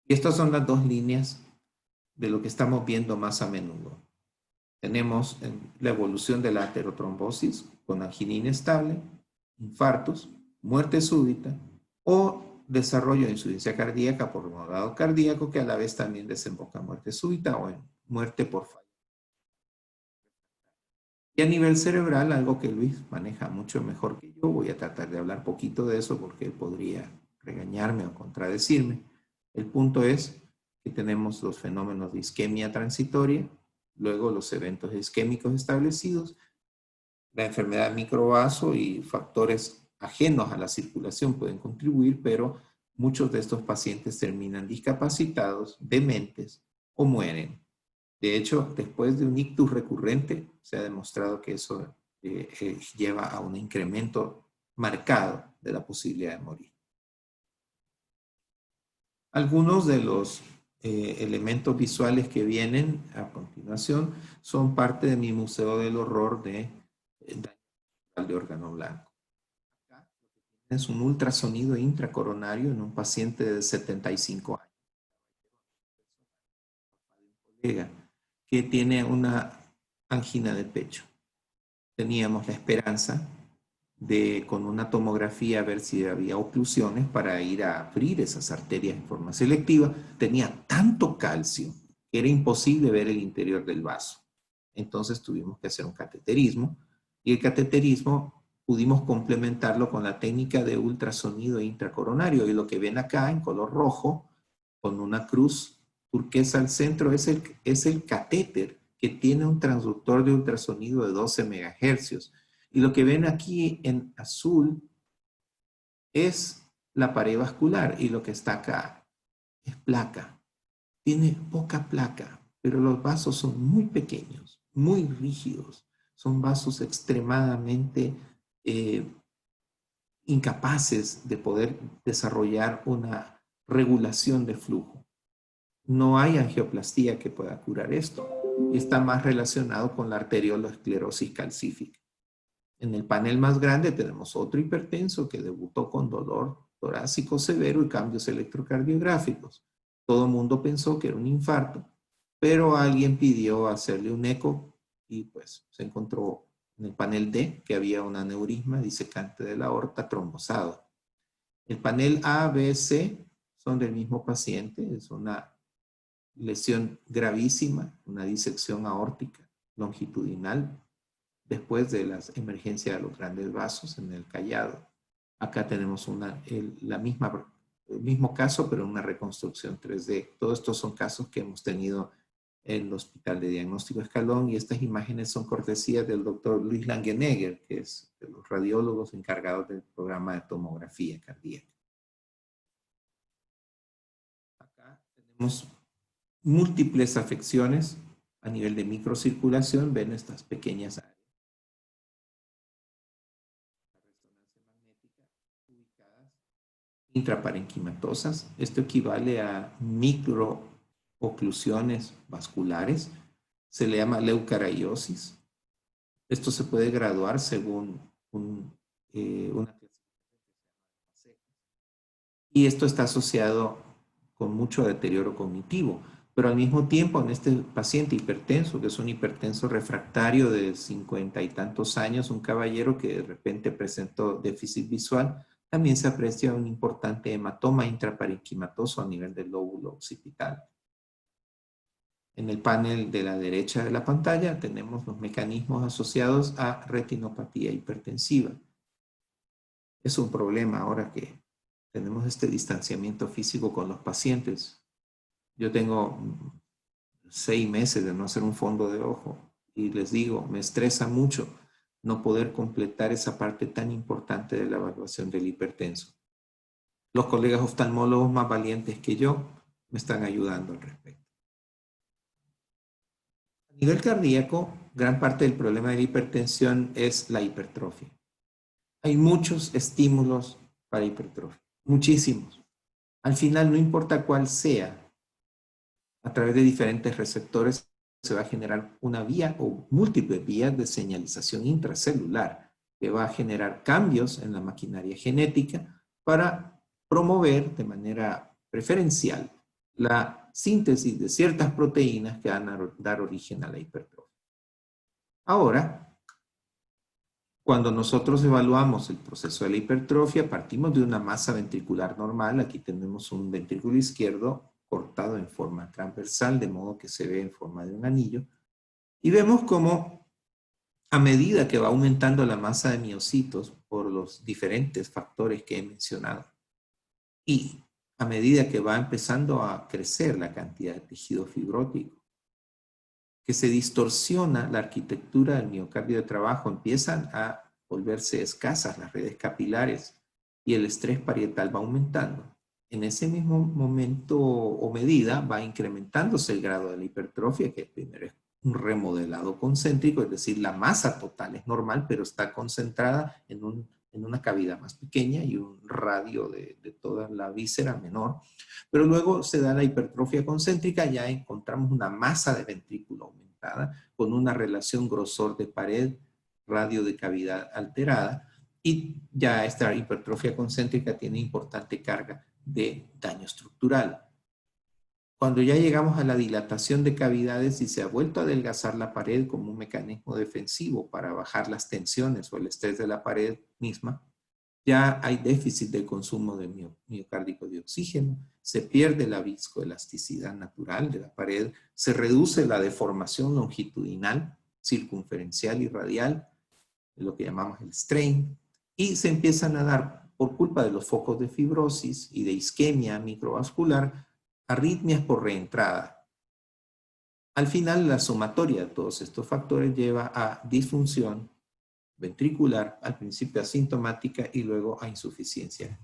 Y estas son las dos líneas de lo que estamos viendo más a menudo. Tenemos la evolución de la aterotrombosis con angina inestable, infartos, muerte súbita o desarrollo de insuficiencia cardíaca por remodelado cardíaco, que a la vez también desemboca en muerte súbita o en muerte por falla. Y a nivel cerebral, algo que Luis maneja mucho mejor que yo, voy a tratar de hablar poquito de eso porque él podría regañarme o contradecirme. El punto es que tenemos los fenómenos de isquemia transitoria, luego los eventos isquémicos establecidos, la enfermedad microvaso y factores ajenos a la circulación pueden contribuir, pero muchos de estos pacientes terminan discapacitados, dementes o mueren. De hecho, después de un ictus recurrente, se ha demostrado que eso lleva a un incremento marcado de la posibilidad de morir. Algunos de los elementos visuales que vienen a continuación son parte de mi Museo del Horror de órgano blanco. Acá es un ultrasonido intracoronario en un paciente de 75 años. Un colega que tiene una angina de pecho. Teníamos la esperanza de, con una tomografía, ver si había oclusiones para ir a abrir esas arterias en forma selectiva. Tenía tanto calcio que era imposible ver el interior del vaso. Entonces tuvimos que hacer un cateterismo, y el cateterismo pudimos complementarlo con la técnica de ultrasonido intracoronario, y lo que ven acá en color rojo, con una cruz turquesa al centro, es el catéter que tiene un transductor de ultrasonido de 12 MHz. Y lo que ven aquí en azul es la pared vascular, y lo que está acá es placa. Tiene poca placa, pero los vasos son muy pequeños, muy rígidos. Son vasos extremadamente incapaces de poder desarrollar una regulación de flujo. No hay angioplastía que pueda curar esto. Está más relacionado con la arteriolosclerosis calcífica. En el panel más grande tenemos otro hipertenso que debutó con dolor torácico severo y cambios electrocardiográficos. Todo el mundo pensó que era un infarto, pero alguien pidió hacerle un eco y pues se encontró en el panel D que había un aneurisma disecante de la aorta trombosado. El panel A, B, C son del mismo paciente. Es una lesión gravísima, una disección aórtica longitudinal después de la emergencia de los grandes vasos en el Callado. Acá tenemos el mismo caso, pero una reconstrucción 3D. Todos estos son casos que hemos tenido en el Hospital de Diagnóstico Escalón, y estas imágenes son cortesías del doctor Luis Langenegger, que es de los radiólogos encargados del programa de tomografía cardíaca. Acá tenemos múltiples afecciones a nivel de microcirculación. Ven estas pequeñas áreas. Resonancia magnética ubicadas intraparenquimatosas. Esto equivale a microoclusiones vasculares. Se le llama leucariosis. Esto se puede graduar según una clasificación. Y esto está asociado con mucho deterioro cognitivo. Pero al mismo tiempo, en este paciente hipertenso, que es un hipertenso refractario de 50 y tantos años, un caballero que de repente presentó déficit visual, también se aprecia un importante hematoma intraparenquimatoso a nivel del lóbulo occipital. En el panel de la derecha de la pantalla tenemos los mecanismos asociados a retinopatía hipertensiva. Es un problema ahora que tenemos este distanciamiento físico con los pacientes. Yo tengo 6 meses de no hacer un fondo de ojo y les digo, me estresa mucho no poder completar esa parte tan importante de la evaluación del hipertenso. Los colegas oftalmólogos más valientes que yo me están ayudando al respecto. A nivel cardíaco, gran parte del problema de la hipertensión es la hipertrofia. Hay muchos estímulos para hipertrofia, muchísimos. Al final, no importa cuál sea, a través de diferentes receptores se va a generar una vía o múltiples vías de señalización intracelular que va a generar cambios en la maquinaria genética para promover de manera preferencial la síntesis de ciertas proteínas que van a dar origen a la hipertrofia. Ahora, cuando nosotros evaluamos el proceso de la hipertrofia, partimos de una masa ventricular normal. Aquí tenemos un ventrículo izquierdo cortado en forma transversal, de modo que se ve en forma de un anillo. Y vemos cómo a medida que va aumentando la masa de miocitos por los diferentes factores que he mencionado, y a medida que va empezando a crecer la cantidad de tejido fibrótico, que se distorsiona la arquitectura del miocardio de trabajo, empiezan a volverse escasas las redes capilares y el estrés parietal va aumentando. En ese mismo momento o medida va incrementándose el grado de la hipertrofia, que primero es un remodelado concéntrico, es decir, la masa total es normal, pero está concentrada en una cavidad más pequeña y un radio de toda la víscera menor. Pero luego se da la hipertrofia concéntrica, ya encontramos una masa de ventrículo aumentada con una relación grosor de pared, radio de cavidad alterada, y ya esta hipertrofia concéntrica tiene importante carga de daño estructural. Cuando ya llegamos a la dilatación de cavidades y se ha vuelto a adelgazar la pared como un mecanismo defensivo para bajar las tensiones o el estrés de la pared misma, ya hay déficit de consumo de miocárdico de oxígeno, se pierde la viscoelasticidad natural de la pared, se reduce la deformación longitudinal, circunferencial y radial, lo que llamamos el strain, y se empiezan a dar, por culpa de los focos de fibrosis y de isquemia microvascular, arritmias por reentrada. Al final, la sumatoria de todos estos factores lleva a disfunción ventricular, al principio asintomática y luego a insuficiencia.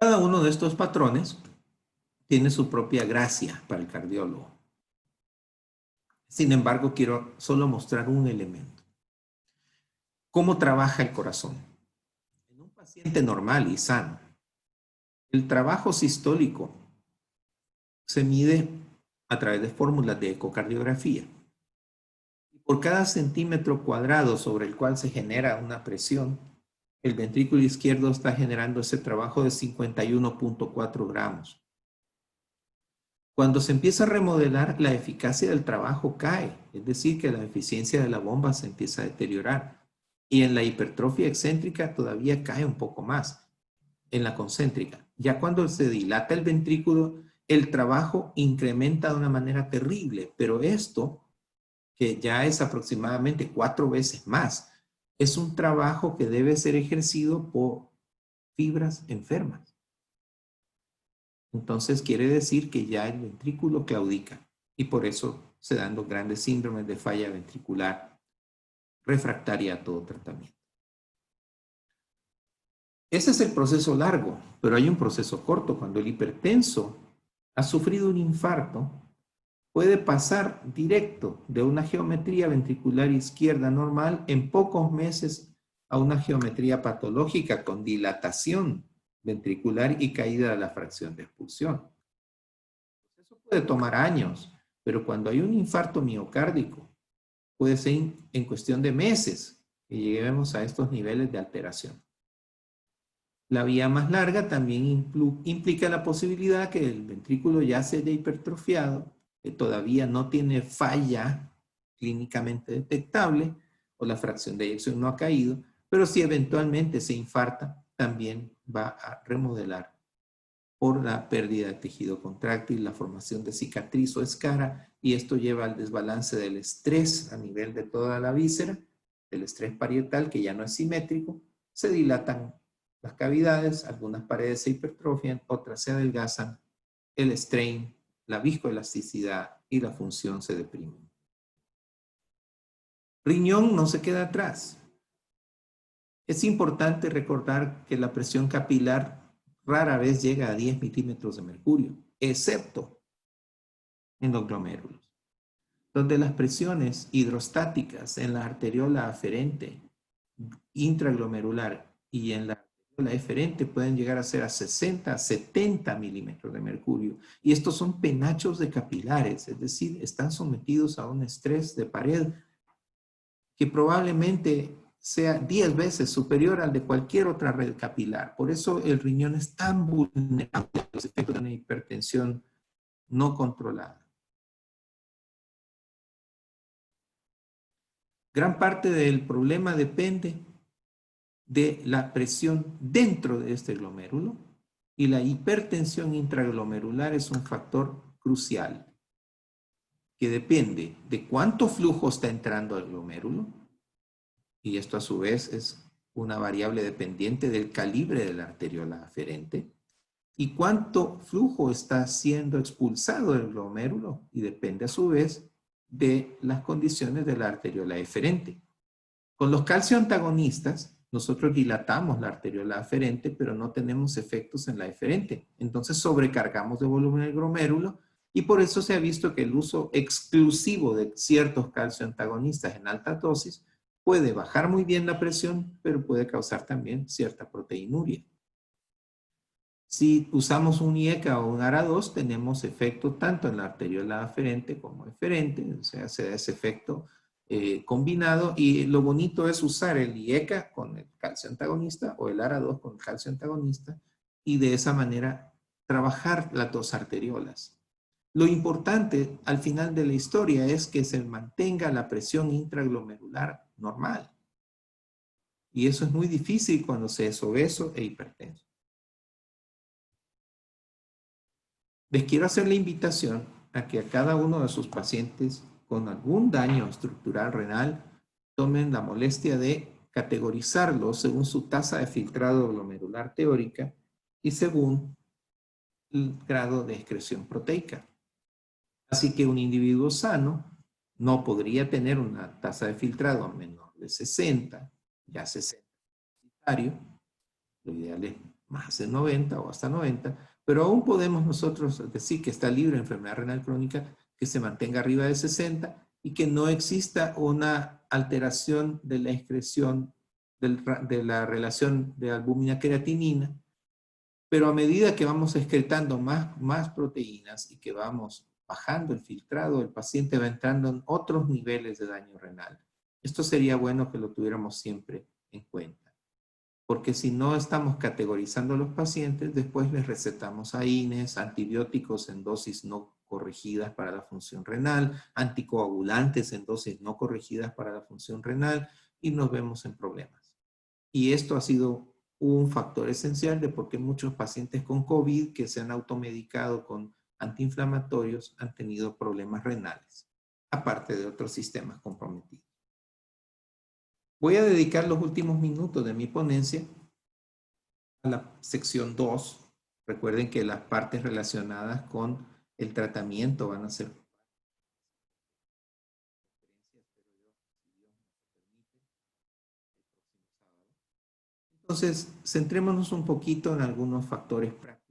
Cada uno de estos patrones tiene su propia gracia para el cardiólogo. Sin embargo, quiero solo mostrar un elemento. ¿Cómo trabaja el corazón? En un paciente normal y sano, el trabajo sistólico se mide a través de fórmulas de ecocardiografía. Por cada centímetro cuadrado sobre el cual se genera una presión, el ventrículo izquierdo está generando ese trabajo de 51.4 gramos. Cuando se empieza a remodelar, la eficacia del trabajo cae, es decir, que la eficiencia de la bomba se empieza a deteriorar. Y en la hipertrofia excéntrica todavía cae un poco más, en la concéntrica. Ya cuando se dilata el ventrículo, el trabajo incrementa de una manera terrible, pero esto, que ya es aproximadamente 4 veces más, es un trabajo que debe ser ejercido por fibras enfermas. Entonces quiere decir que ya el ventrículo claudica y por eso se dan los grandes síndromes de falla ventricular refractaria a todo tratamiento. Ese es el proceso largo, pero hay un proceso corto. Cuando el hipertenso ha sufrido un infarto, puede pasar directo de una geometría ventricular izquierda normal en pocos meses a una geometría patológica con dilatación ventricular y caída de la fracción de expulsión. Eso puede tomar años, pero cuando hay un infarto miocárdico, puede ser en cuestión de meses que lleguemos a estos niveles de alteración. La vía más larga también implica la posibilidad que el ventrículo ya se haya hipertrofiado, que todavía no tiene falla clínicamente detectable o la fracción de eyección no ha caído, pero si eventualmente se infarta, también va a remodelar por la pérdida de tejido contráctil, la formación de cicatriz o escara, y esto lleva al desbalance del estrés a nivel de toda la víscera, del estrés parietal que ya no es simétrico, se dilatan las cavidades, algunas paredes se hipertrofian, otras se adelgazan, el strain, la viscoelasticidad y la función se deprimen. Riñón no se queda atrás. Es importante recordar que la presión capilar rara vez llega a 10 milímetros de mercurio, excepto en los glomérulos, donde las presiones hidrostáticas en la arteriola aferente intraglomerular y en la arteriola eferente pueden llegar a ser a 60 a 70 milímetros de mercurio. Y estos son penachos de capilares, es decir, están sometidos a un estrés de pared que probablemente sea 10 veces superior al de cualquier otra red capilar. Por eso el riñón es tan vulnerable a los efectos de una hipertensión no controlada. Gran parte del problema depende de la presión dentro de este glomérulo y la hipertensión intraglomerular es un factor crucial que depende de cuánto flujo está entrando al glomérulo y esto a su vez es una variable dependiente del calibre de la arteriola aferente y cuánto flujo está siendo expulsado del glomérulo y depende a su vez de las condiciones de la arteriola eferente. Con los calcioantagonistas, nosotros dilatamos la arteriola aferente, pero no tenemos efectos en la eferente. Entonces sobrecargamos de volumen el glomérulo y por eso se ha visto que el uso exclusivo de ciertos calcioantagonistas en alta dosis puede bajar muy bien la presión, pero puede causar también cierta proteinuria. Si usamos un IECA o un ARA2, tenemos efecto tanto en la arteriola aferente como eferente, o sea, se da ese efecto combinado, y lo bonito es usar el IECA con el calcio antagonista o el ARA2 con el calcio antagonista y de esa manera trabajar las dos arteriolas. Lo importante al final de la historia es que se mantenga la presión intraglomerular normal. Y eso es muy difícil cuando se es obeso e hipertenso. Les quiero hacer la invitación a que a cada uno de sus pacientes con algún daño estructural renal tomen la molestia de categorizarlo según su tasa de filtrado glomerular teórica y según el grado de excreción proteica. Así que un individuo sano no podría tener una tasa de filtrado menor de 60, ya 60 lo ideal es más de 90 o hasta 90, pero aún podemos nosotros decir que está libre de enfermedad renal crónica, que se mantenga arriba de 60 y que no exista una alteración de la excreción de la relación de albúmina-creatinina, pero a medida que vamos excretando más proteínas y que vamos bajando el filtrado, el paciente va entrando en otros niveles de daño renal. Esto sería bueno que lo tuviéramos siempre en cuenta, porque si no estamos categorizando a los pacientes, después les recetamos AINES, antibióticos en dosis no corregidas para la función renal, anticoagulantes en dosis no corregidas para la función renal, y nos vemos en problemas. Y esto ha sido un factor esencial de por qué muchos pacientes con COVID que se han automedicado con antiinflamatorios han tenido problemas renales, aparte de otros sistemas comprometidos. Voy a dedicar los últimos minutos de mi ponencia a la sección 2. Recuerden que las partes relacionadas con el tratamiento van a ser Entonces, centrémonos un poquito en algunos factores prácticos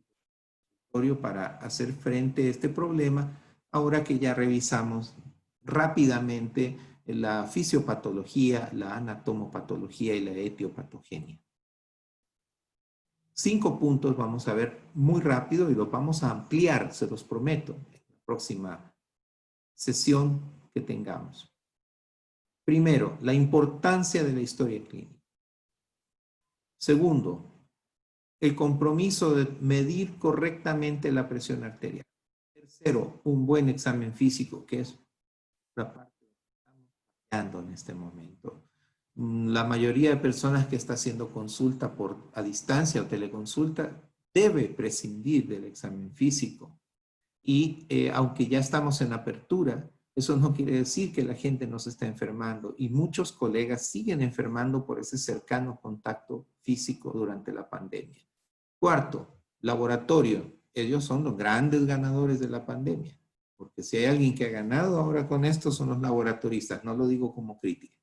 para hacer frente a este problema, ahora que ya revisamos rápidamente la fisiopatología, la anatomopatología y la etiopatogenia. 5 puntos vamos a ver muy rápido y los vamos a ampliar, se los prometo, en la próxima sesión que tengamos. Primero, la importancia de la historia clínica. Segundo, el compromiso de medir correctamente la presión arterial. Tercero, un buen examen físico, que es la parte que estamos fallando en este momento. La mayoría de personas que está haciendo consulta a distancia o teleconsulta debe prescindir del examen físico. Y aunque ya estamos en apertura, eso no quiere decir que la gente no se está enfermando. Y muchos colegas siguen enfermando por ese cercano contacto físico durante la pandemia. Cuarto, laboratorio. Ellos son los grandes ganadores de la pandemia. Porque si hay alguien que ha ganado ahora con esto son los laboratoristas. No lo digo como crítica.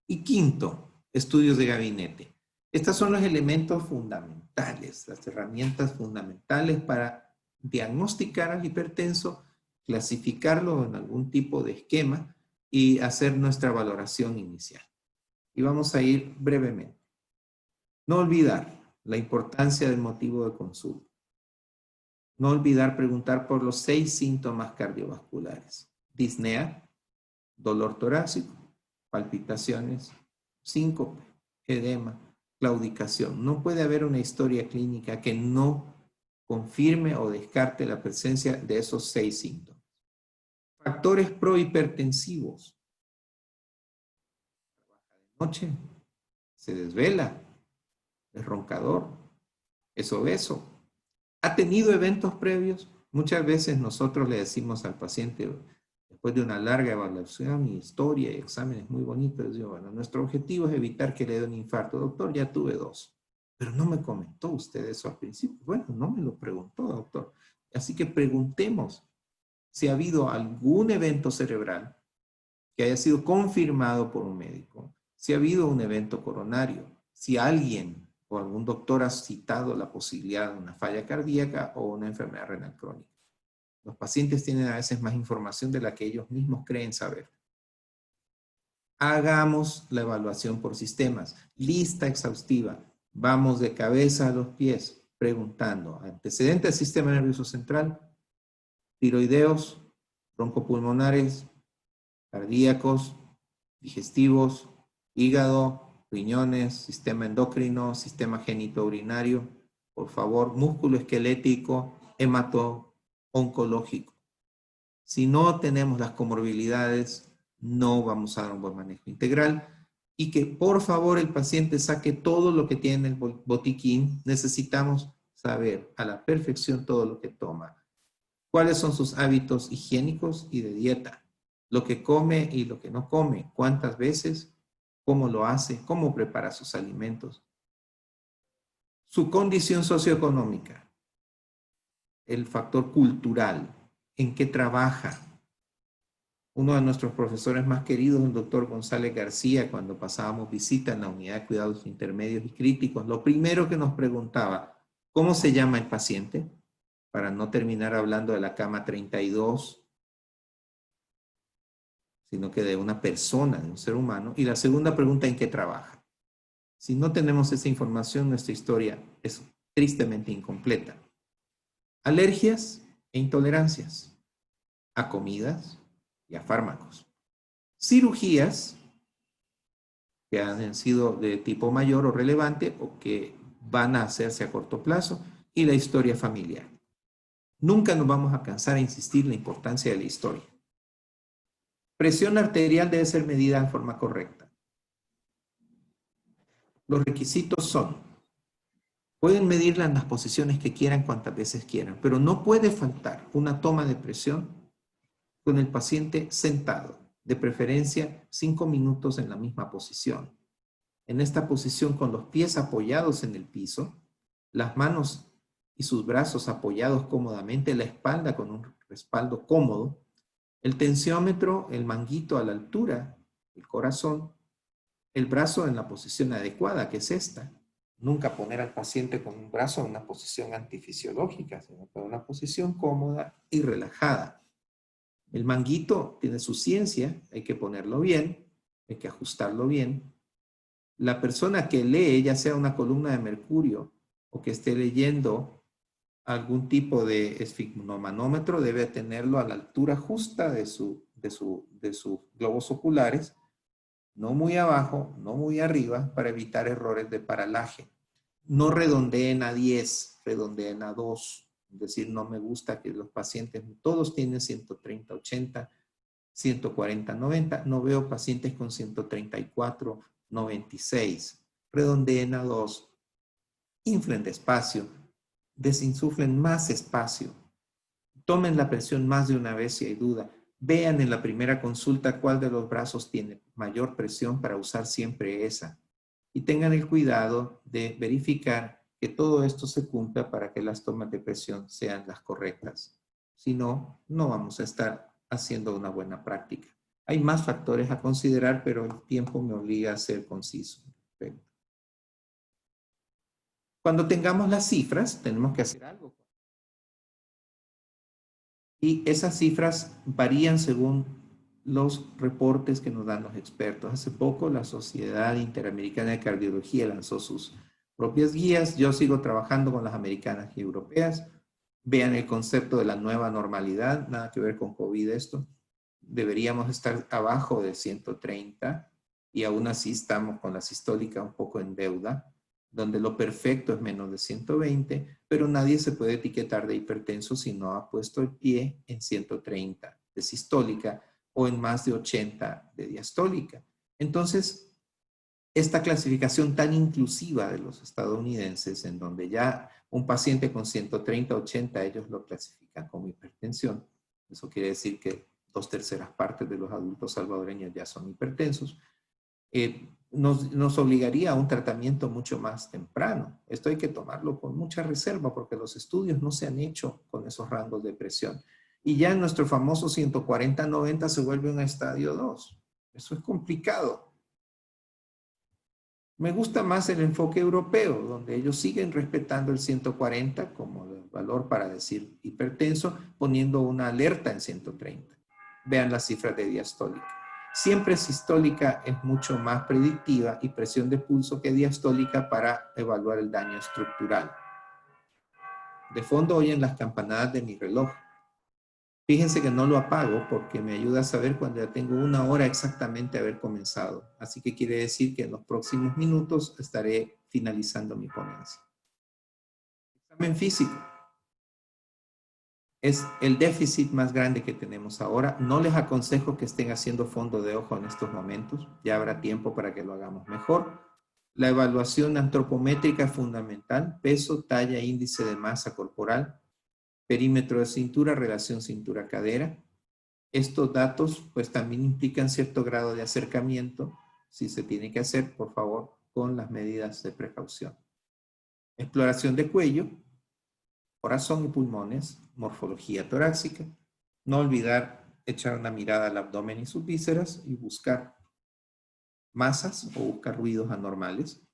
Y quinto, estudios de gabinete. Estos son los elementos fundamentales, las herramientas fundamentales para diagnosticar al hipertenso, clasificarlo en algún tipo de esquema y hacer nuestra valoración inicial. Y vamos a ir brevemente. No olvidar la importancia del motivo de consulta. No olvidar preguntar por los 6 síntomas cardiovasculares. Disnea, dolor torácico, palpitaciones, síncope, edema, claudicación. No puede haber una historia clínica que no confirme o descarte la presencia de esos 6 síntomas. Factores prohipertensivos. Trabaja de noche, se desvela, es roncador, es obeso. ¿Ha tenido eventos previos? Muchas veces nosotros le decimos al paciente, después de una larga evaluación y historia y exámenes muy bonitos, digo, bueno, nuestro objetivo es evitar que le dé un infarto. Doctor, ya tuve 2. Pero no me comentó usted eso al principio. Bueno, no me lo preguntó, doctor. Así que preguntemos si ha habido algún evento cerebral que haya sido confirmado por un médico, si ha habido un evento coronario, si alguien o algún doctor ha citado la posibilidad de una falla cardíaca o una enfermedad renal crónica. Los pacientes tienen a veces más información de la que ellos mismos creen saber. Hagamos la evaluación por sistemas. Lista exhaustiva. Vamos de cabeza a los pies preguntando. Antecedente del sistema nervioso central, tiroideos, broncopulmonares, cardíacos, digestivos, hígado, riñones, sistema endocrino, sistema genitourinario. Por favor, músculo esquelético, hemato-oncológico. Si no tenemos las comorbilidades, no vamos a dar un buen manejo integral. Y que por favor el paciente saque todo lo que tiene en el botiquín. Necesitamos saber a la perfección todo lo que toma. ¿Cuáles son sus hábitos higiénicos y de dieta? Lo que come y lo que no come. ¿Cuántas veces? ¿Cómo lo hace? ¿Cómo prepara sus alimentos? Su condición socioeconómica. El factor cultural. ¿En qué trabaja? Uno de nuestros profesores más queridos, el doctor González García, cuando pasábamos visita en la unidad de cuidados intermedios y críticos, lo primero que nos preguntaba, ¿cómo se llama el paciente? Para no terminar hablando de la cama 32, sino que de una persona, de un ser humano. Y la segunda pregunta, ¿en qué trabaja? Si no tenemos esa información, nuestra historia es tristemente incompleta. Alergias e intolerancias a comidas y a fármacos. Cirugías que han sido de tipo mayor o relevante o que van a hacerse a corto plazo y la historia familiar. Nunca nos vamos a cansar de insistir en la importancia de la historia. Presión arterial debe ser medida de forma correcta. Los requisitos son, pueden medirla en las posiciones que quieran, cuantas veces quieran, pero no puede faltar una toma de presión con el paciente sentado, de preferencia 5 minutos en la misma posición. En esta posición con los pies apoyados en el piso, las manos y sus brazos apoyados cómodamente, la espalda con un respaldo cómodo, el tensiómetro, el manguito a la altura del corazón, el brazo en la posición adecuada, que es esta. Nunca poner al paciente con un brazo en una posición antifisiológica, sino en una posición cómoda y relajada. El manguito tiene su ciencia, hay que ponerlo bien, hay que ajustarlo bien. La persona que lee, ya sea una columna de mercurio o que esté leyendo algún tipo de esfigmomanómetro, debe tenerlo a la altura justa de sus globos oculares, no muy abajo, no muy arriba, para evitar errores de paralaje. No redondeen a 10, redondeen a 2. Es decir, no me gusta que los pacientes, todos tienen 130, 80, 140, 90. No veo pacientes con 134, 96. Redondeen a 2. Inflen despacio. Desinsuflen más espacio. Tomen la presión más de una vez si hay duda. Vean en la primera consulta cuál de los brazos tiene mayor presión para usar siempre esa. Y tengan el cuidado de verificar que todo esto se cumpla para que las tomas de presión sean las correctas. Si no, no vamos a estar haciendo una buena práctica. Hay más factores a considerar, pero el tiempo me obliga a ser conciso. Cuando tengamos las cifras, tenemos que hacer algo. Y esas cifras varían según los reportes que nos dan los expertos. Hace poco la Sociedad Interamericana de Cardiología lanzó sus propias guías. Yo sigo trabajando con las americanas y europeas. Vean el concepto de la nueva normalidad, nada que ver con COVID esto. Deberíamos estar abajo de 130 y aún así estamos con la sistólica un poco en deuda, donde lo perfecto es menos de 120, pero nadie se puede etiquetar de hipertenso si no ha puesto el pie en 130 de sistólica o en más de 80 de diastólica. Entonces, esta clasificación tan inclusiva de los estadounidenses, en donde ya un paciente con 130, 80, ellos lo clasifican como hipertensión. Eso quiere decir que 2/3 partes de los adultos salvadoreños ya son hipertensos. Nos obligaría a un tratamiento mucho más temprano. Esto hay que tomarlo con mucha reserva porque los estudios no se han hecho con esos rangos de presión. Y ya en nuestro famoso 140-90 se vuelve un estadio 2. Eso es complicado. Me gusta más el enfoque europeo, donde ellos siguen respetando el 140 como el valor para decir hipertenso, poniendo una alerta en 130. Vean las cifras de diastólica. Siempre sistólica es mucho más predictiva y presión de pulso que diastólica para evaluar el daño estructural. De fondo oyen las campanadas de mi reloj. Fíjense que no lo apago porque me ayuda a saber cuando ya tengo 1 hora exactamente de haber comenzado. Así que quiere decir que en los próximos minutos estaré finalizando mi ponencia. Examen físico. Es el déficit más grande que tenemos ahora. No les aconsejo que estén haciendo fondo de ojo en estos momentos. Ya habrá tiempo para que lo hagamos mejor. La evaluación antropométrica fundamental, peso, talla, índice de masa corporal, perímetro de cintura, relación cintura-cadera. Estos datos pues también implican cierto grado de acercamiento, si se tiene que hacer, por favor, con las medidas de precaución. Exploración de cuello, corazón y pulmones, morfología torácica. No olvidar echar una mirada al abdomen y sus vísceras y buscar masas o buscar ruidos anormales.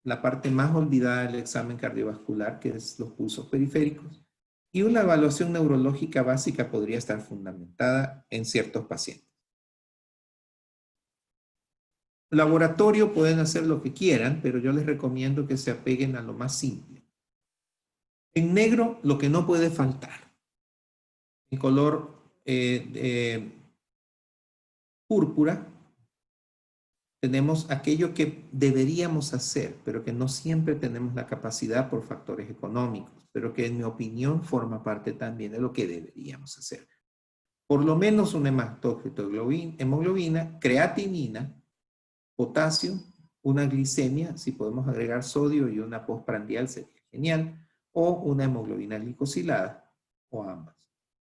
La parte más olvidada del examen cardiovascular, que es los pulsos periféricos. Y una evaluación neurológica básica podría estar fundamentada en ciertos pacientes. Laboratorio pueden hacer lo que quieran, pero yo les recomiendo que se apeguen a lo más simple. En negro, lo que no puede faltar. En color púrpura, tenemos aquello que deberíamos hacer, pero que no siempre tenemos la capacidad por factores económicos, pero que en mi opinión forma parte también de lo que deberíamos hacer. Por lo menos un hematócrito, hemoglobina, creatinina, potasio, una glicemia, si podemos agregar sodio y una postprandial sería genial, o una hemoglobina glicosilada, o ambas.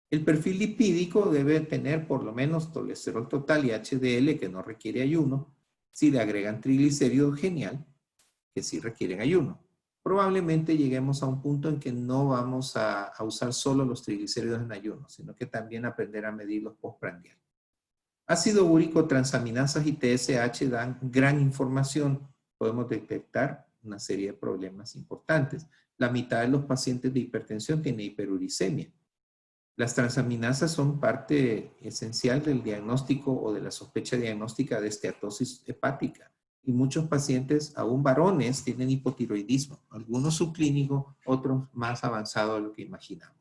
El perfil lipídico debe tener por lo menos colesterol total y HDL, que no requiere ayuno. Si le agregan triglicéridos, genial, que sí requieren ayuno. Probablemente lleguemos a un punto en que no vamos a usar solo los triglicéridos en ayuno, sino que también aprender a medir los postprandial. Ácido úrico, transaminasas y TSH dan gran información. Podemos detectar una serie de problemas importantes. La mitad de los pacientes de hipertensión tiene hiperuricemia. Las transaminasas son parte esencial del diagnóstico o de la sospecha diagnóstica de esteatosis hepática. Y muchos pacientes, aún varones, tienen hipotiroidismo. Algunos subclínico, otros más avanzado de lo que imaginamos.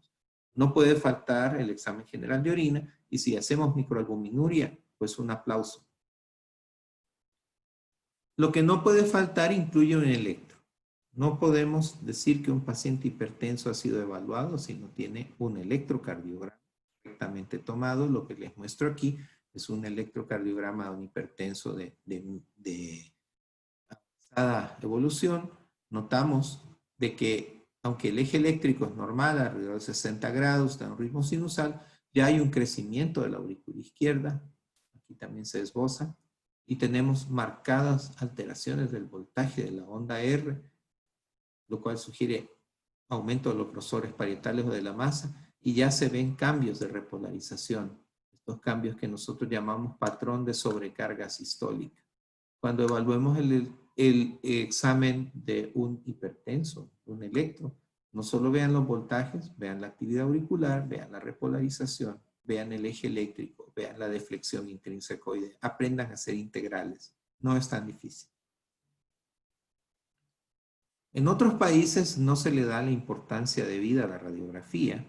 No puede faltar el examen general de orina y si hacemos microalbuminuria, pues un aplauso. Lo que no puede faltar incluye un electro. No podemos decir que un paciente hipertenso ha sido evaluado si no tiene un electrocardiograma correctamente tomado. Lo que les muestro aquí es un electrocardiograma de un hipertenso de avanzada evolución. Notamos de que aunque el eje eléctrico es normal, alrededor de 60 grados, está en un ritmo sinusal, ya hay un crecimiento de la aurícula izquierda. Aquí también se esboza. Y tenemos marcadas alteraciones del voltaje de la onda R, lo cual sugiere aumento de los grosores parietales o de la masa, y ya se ven cambios de repolarización, estos cambios que nosotros llamamos patrón de sobrecarga sistólica. Cuando evaluemos el examen de un hipertenso, un electro, no solo vean los voltajes, vean la actividad auricular, vean la repolarización, vean el eje eléctrico, vean la deflexión intrínsecoide, aprendan a ser integrales, no es tan difícil. En otros países no se le da la importancia debida a la radiografía,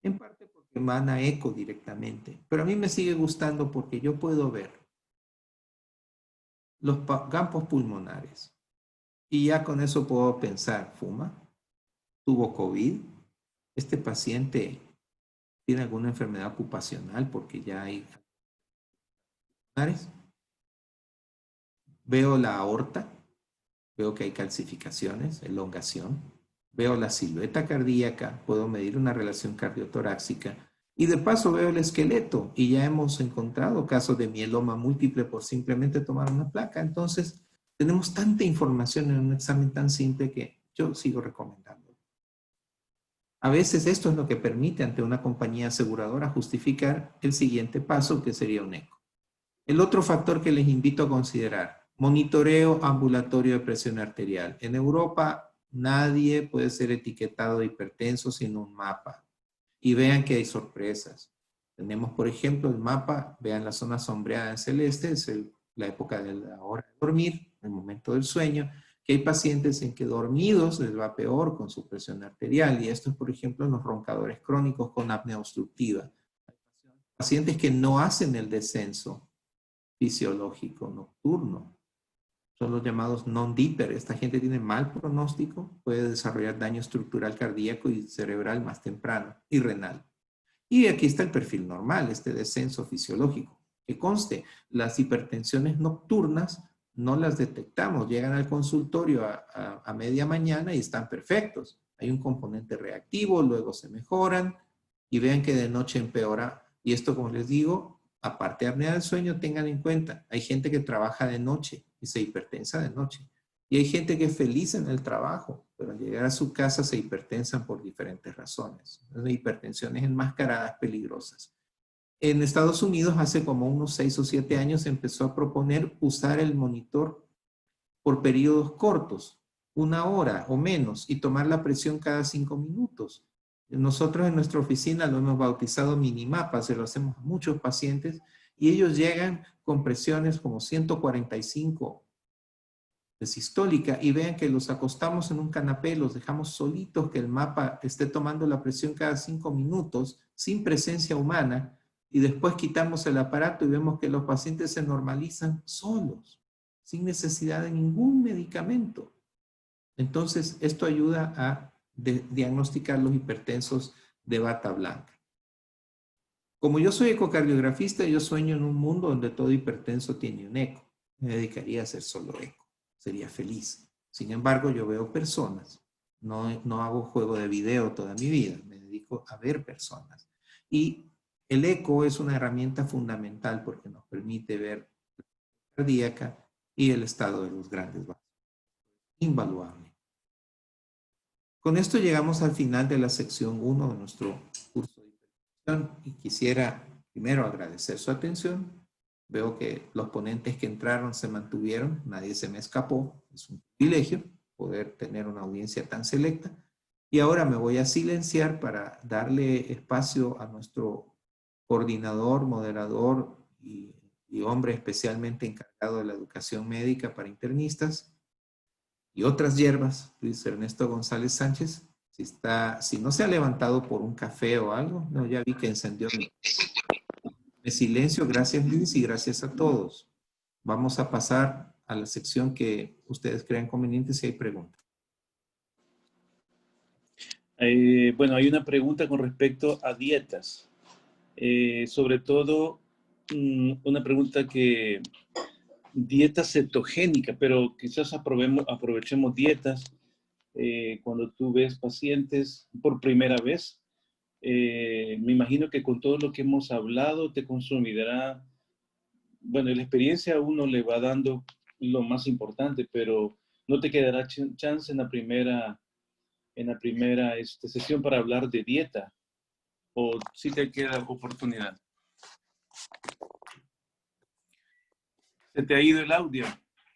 en parte porque emana eco directamente, pero a mí me sigue gustando porque yo puedo ver los campos pulmonares y ya con eso puedo pensar, fuma, tuvo COVID, este paciente tiene alguna enfermedad ocupacional porque ya hay pulmonares. Veo la aorta. Veo que hay calcificaciones, elongación. Veo la silueta cardíaca, puedo medir una relación cardiotorácica. Y de paso veo el esqueleto. Y ya hemos encontrado casos de mieloma múltiple por simplemente tomar una placa. Entonces, tenemos tanta información en un examen tan simple que yo sigo recomendando. A veces esto es lo que permite ante una compañía aseguradora justificar el siguiente paso, que sería un eco. El otro factor que les invito a considerar: monitoreo ambulatorio de presión arterial. En Europa nadie puede ser etiquetado de hipertenso sin un mapa. Y vean que hay sorpresas. Tenemos, por ejemplo, el mapa, vean la zona sombreada en celeste, es la época de la hora de dormir, el momento del sueño, que hay pacientes en que dormidos les va peor con su presión arterial. Y esto es, por ejemplo, en los roncadores crónicos con apnea obstructiva. Pacientes que no hacen el descenso fisiológico nocturno. Son los llamados non-dipper. Esta gente tiene mal pronóstico, puede desarrollar daño estructural cardíaco y cerebral más temprano, y renal. Y aquí está el perfil normal, este descenso fisiológico. Que conste, las hipertensiones nocturnas no las detectamos, llegan al consultorio a media mañana y están perfectos. Hay un componente reactivo, luego se mejoran y vean que de noche empeora. Y esto, como les digo, aparte de apnea del sueño, tengan en cuenta, hay gente que trabaja de noche y se hipertensa de noche. Y hay gente que es feliz en el trabajo, pero al llegar a su casa se hipertensan por diferentes razones. Hipertensiones enmascaradas peligrosas. En Estados Unidos, hace como unos 6 o 7 años, se empezó a proponer usar el monitor por periodos cortos, 1 hora o menos, y tomar la presión cada 5 minutos. Nosotros en nuestra oficina lo hemos bautizado minimapa, se lo hacemos a muchos pacientes y ellos llegan con presiones como 145 de sistólica y vean que los acostamos en un canapé, los dejamos solitos, que el mapa esté tomando la presión cada 5 minutos sin presencia humana y después quitamos el aparato y vemos que los pacientes se normalizan solos, sin necesidad de ningún medicamento. Entonces, esto ayuda a diagnosticar los hipertensos de bata blanca. Como yo soy ecocardiografista, yo sueño en un mundo donde todo hipertenso tiene un eco. Me dedicaría a hacer solo eco. sería feliz. Sin embargo, yo veo personas. No hago juego de video toda mi vida, me dedico a ver personas. Y el eco es una herramienta fundamental porque nos permite ver la cardíaca y el estado de los grandes vasos. Invaluable. Con esto llegamos al final de la sección 1 de nuestro curso de hipertensión y quisiera primero agradecer su atención. Veo que los ponentes que entraron se mantuvieron, nadie se me escapó, es un privilegio poder tener una audiencia tan selecta. Y ahora me voy a silenciar para darle espacio a nuestro coordinador, moderador y hombre especialmente encargado de la educación médica para internistas y otras hierbas, Luis Ernesto González Sánchez. Si no se ha levantado por un café o algo, no, ya vi que encendió. Me silencio, gracias Luis y gracias a todos. Vamos a pasar a la sección que ustedes crean conveniente si hay preguntas. Bueno, hay una pregunta con respecto a dietas. Sobre todo, una pregunta que... Dieta cetogénica, pero quizás aprovechemos dietas cuando tú ves pacientes por primera vez. Me imagino que con todo lo que hemos hablado te consumirá, bueno, la experiencia a uno le va dando lo más importante, pero no te quedará chance en la primera sesión para hablar de dieta, o sí te queda oportunidad. Se te ha ido el audio.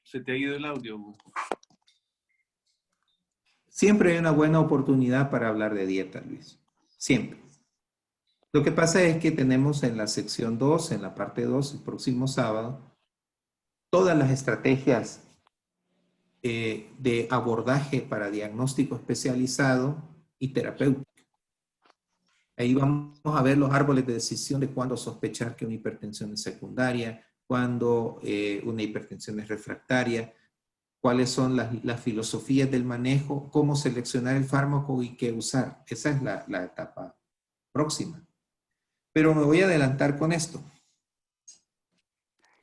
Se te ha ido el audio, Hugo. Siempre hay una buena oportunidad para hablar de dieta, Luis. Siempre. Lo que pasa es que tenemos en la sección 2, en la parte 2, el próximo sábado, todas las estrategias de abordaje para diagnóstico especializado y terapéutico. Ahí vamos a ver los árboles de decisión de cuándo sospechar que una hipertensión es secundaria, cuándo una hipertensión es refractaria, cuáles son las filosofías del manejo, cómo seleccionar el fármaco y qué usar. Esa es la etapa próxima. Pero me voy a adelantar con esto.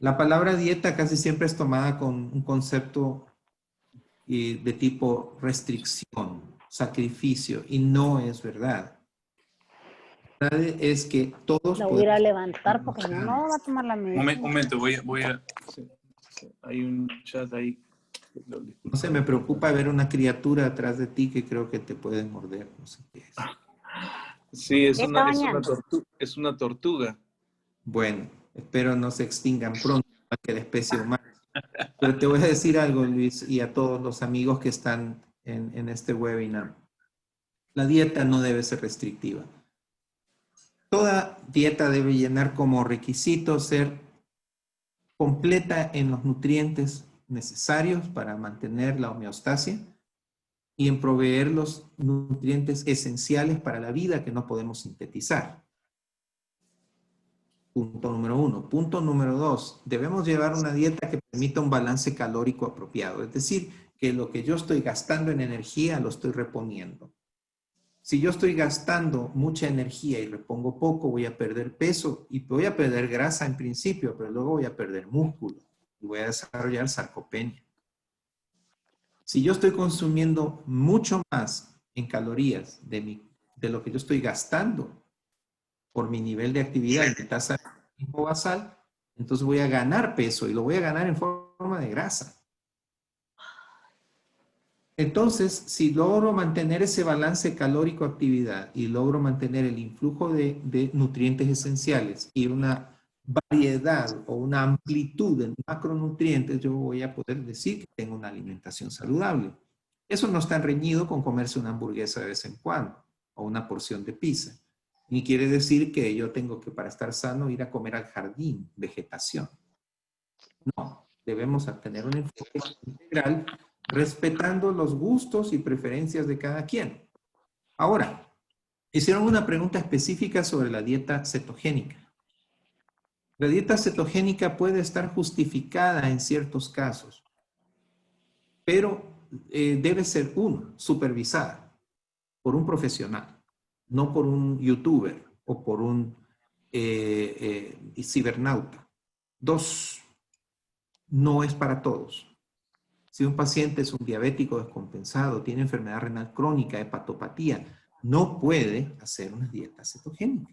La palabra dieta casi siempre es tomada con un concepto de tipo restricción, sacrificio, y no es verdad. La verdad es que todos La voy a ir a levantar porque no va a tomar la medicina. Un momento, voy a sí, hay un chat ahí. No se me preocupa ver una criatura atrás de ti que creo que te puede morder. No sé qué es. Sí, es una tortuga. Bueno, espero no se extingan pronto más que la especie humana. Pero te voy a decir algo, Luis, y a todos los amigos que están en este webinar. La dieta no debe ser restrictiva. Toda dieta debe llenar como requisito ser completa en los nutrientes necesarios para mantener la homeostasia y en proveer los nutrientes esenciales para la vida que no podemos sintetizar. Punto número 1. Punto número 2. Debemos llevar una dieta que permita un balance calórico apropiado. Es decir, que lo que yo estoy gastando en energía lo estoy reponiendo. Si yo estoy gastando mucha energía y repongo poco, voy a perder peso y voy a perder grasa en principio, pero luego voy a perder músculo y voy a desarrollar sarcopenia. Si yo estoy consumiendo mucho más en calorías de lo que yo estoy gastando por mi nivel de actividad y mi tasa de basal, entonces voy a ganar peso y lo voy a ganar en forma de grasa. Entonces, si logro mantener ese balance calórico-actividad y logro mantener el influjo de nutrientes esenciales y una variedad o una amplitud de macronutrientes, yo voy a poder decir que tengo una alimentación saludable. Eso no está reñido con comerse una hamburguesa de vez en cuando o una porción de pizza. Ni quiere decir que yo tengo que, para estar sano, ir a comer al jardín, vegetación. No, debemos tener un enfoque integral respetando los gustos y preferencias de cada quien. Ahora, hicieron una pregunta específica sobre la dieta cetogénica. La dieta cetogénica puede estar justificada en ciertos casos, pero debe ser supervisada por un profesional, no por un youtuber o por un cibernauta. 2, no es para todos. Si un paciente es un diabético descompensado, tiene enfermedad renal crónica, hepatopatía, no puede hacer una dieta cetogénica.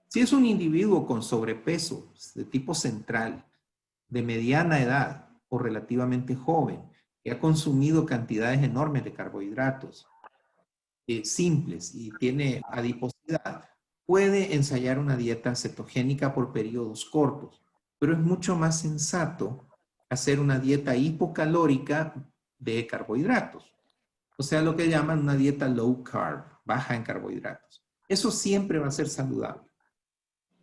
Si es un individuo con sobrepeso de tipo central, de mediana edad o relativamente joven, que ha consumido cantidades enormes de carbohidratos simples y tiene adiposidad, puede ensayar una dieta cetogénica por periodos cortos, pero es mucho más sensato hacer una dieta hipocalórica de carbohidratos. O sea, lo que llaman una dieta low carb, baja en carbohidratos. Eso siempre va a ser saludable.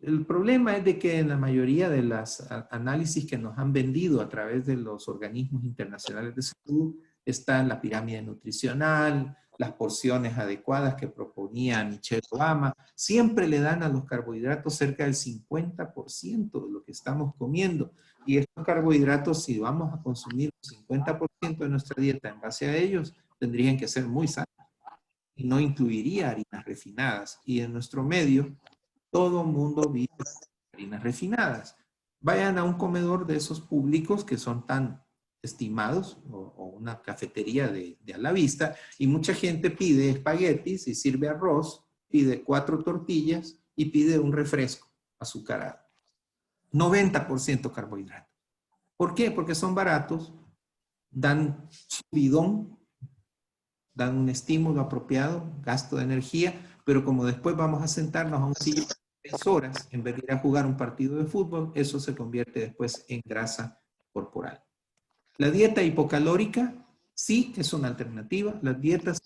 El problema es de que en la mayoría de los análisis que nos han vendido a través de los organismos internacionales de salud está la pirámide nutricional, las porciones adecuadas que proponía Michelle Obama. Siempre le dan a los carbohidratos cerca del 50% de lo que estamos comiendo. Y estos carbohidratos, si vamos a consumir el 50% de nuestra dieta en base a ellos, tendrían que ser muy sanos. Y no incluiría harinas refinadas. Y en nuestro medio, todo mundo vive harinas refinadas. Vayan a un comedor de esos públicos que son tan estimados o una cafetería de a la vista y mucha gente pide espaguetis y sirve arroz, pide 4 tortillas y pide un refresco azucarado. 90% carbohidratos. ¿Por qué? Porque son baratos, dan subidón, dan un estímulo apropiado, gasto de energía, pero como después vamos a sentarnos a un sillón 3 horas, en vez de ir a jugar un partido de fútbol, eso se convierte después en grasa corporal. La dieta hipocalórica sí es una alternativa. Las dietas,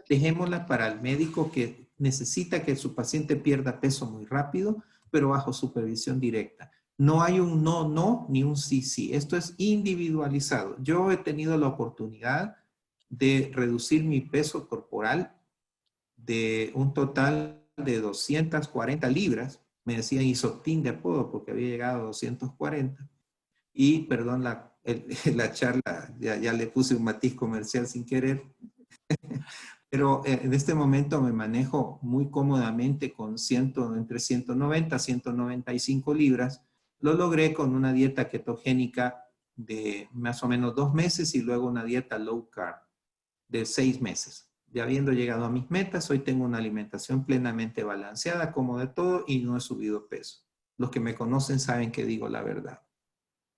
dejémosla para el médico que necesita que su paciente pierda peso muy rápido, pero bajo supervisión directa. No hay un no, ni un sí. Esto es individualizado. Yo he tenido la oportunidad de reducir mi peso corporal de un total de 240 libras. Me decían Isotín de apodo porque había llegado a 240. Y, perdón, la charla, ya le puse un matiz comercial sin querer. Pero en este momento me manejo muy cómodamente con entre 190 a 195 libras. Lo logré con una dieta ketogénica de más o menos 2 meses y luego una dieta low carb de 6 meses. Ya habiendo llegado a mis metas, hoy tengo una alimentación plenamente balanceada, como de todo, y no he subido peso. Los que me conocen saben que digo la verdad.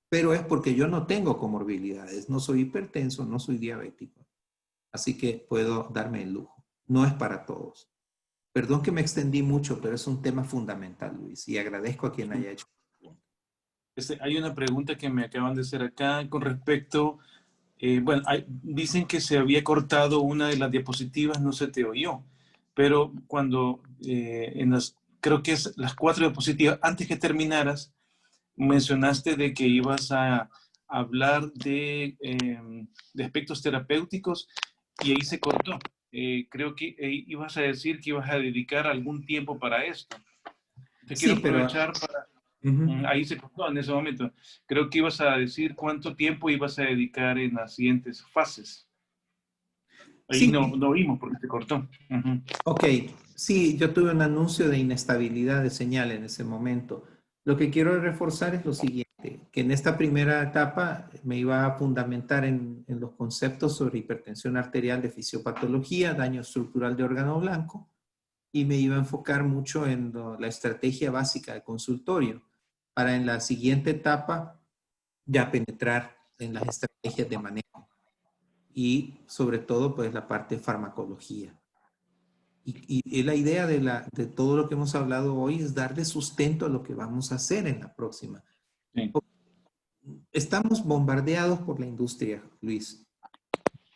Pero es porque yo no tengo comorbilidades, no soy hipertenso, no soy diabético. Así que puedo darme el lujo. No es para todos. Perdón que me extendí mucho, pero es un tema fundamental, Luis, y agradezco a quien haya hecho. Hay una pregunta que me acaban de hacer acá con respecto, bueno, dicen que se había cortado una de las diapositivas, no se te oyó, pero cuando creo que es las 4 diapositivas, antes que terminaras, mencionaste de que ibas a hablar de aspectos terapéuticos y ahí se cortó. Creo que ibas a decir que ibas a dedicar algún tiempo para esto. Te quiero aprovechar para... Ahí se cortó en ese momento. Creo que ibas a decir cuánto tiempo ibas a dedicar en las siguientes fases. Ahí sí. no vimos porque se cortó. Ok, sí, yo tuve un anuncio de inestabilidad de señal en ese momento. Lo que quiero reforzar es lo siguiente, que en esta primera etapa me iba a fundamentar en los conceptos sobre hipertensión arterial de fisiopatología, daño estructural de órgano blanco, y me iba a enfocar mucho en la estrategia básica del consultorio, para en la siguiente etapa ya penetrar en las estrategias de manejo y sobre todo pues la parte de farmacología. Y la idea de todo lo que hemos hablado hoy es darle sustento a lo que vamos a hacer en la próxima. Sí. Estamos bombardeados por la industria, Luis.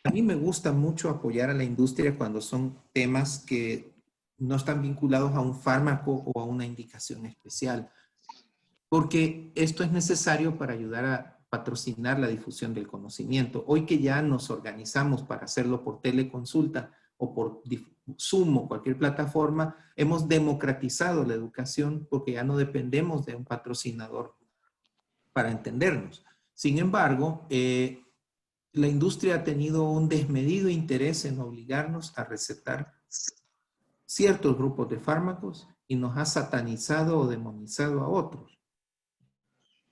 A mí me gusta mucho apoyar a la industria cuando son temas que no están vinculados a un fármaco o a una indicación especial, porque esto es necesario para ayudar a patrocinar la difusión del conocimiento. Hoy que ya nos organizamos para hacerlo por teleconsulta o por Zoom o cualquier plataforma, hemos democratizado la educación porque ya no dependemos de un patrocinador para entendernos. Sin embargo, la industria ha tenido un desmedido interés en obligarnos a recetar ciertos grupos de fármacos y nos ha satanizado o demonizado a otros.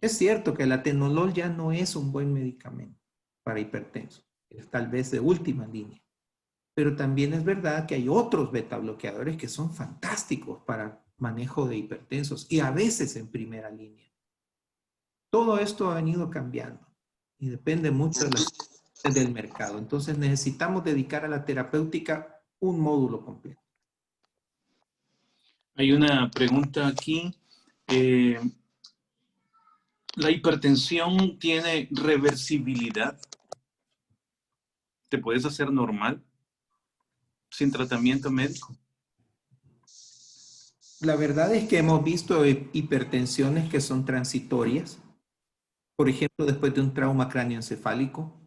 Es cierto que el atenolol ya no es un buen medicamento. para hipertensos. Es tal vez de última línea. Pero también es verdad que hay otros beta bloqueadores que son fantásticos para manejo de hipertensos y a veces en primera línea. Todo esto ha venido cambiando y depende mucho del mercado. Entonces necesitamos dedicar a la terapéutica un módulo completo. Hay una pregunta aquí. ¿La hipertensión tiene reversibilidad? ¿Te puedes hacer normal sin tratamiento médico? La verdad es que hemos visto hipertensiones que son transitorias. Por ejemplo, después de un trauma cráneoencefálico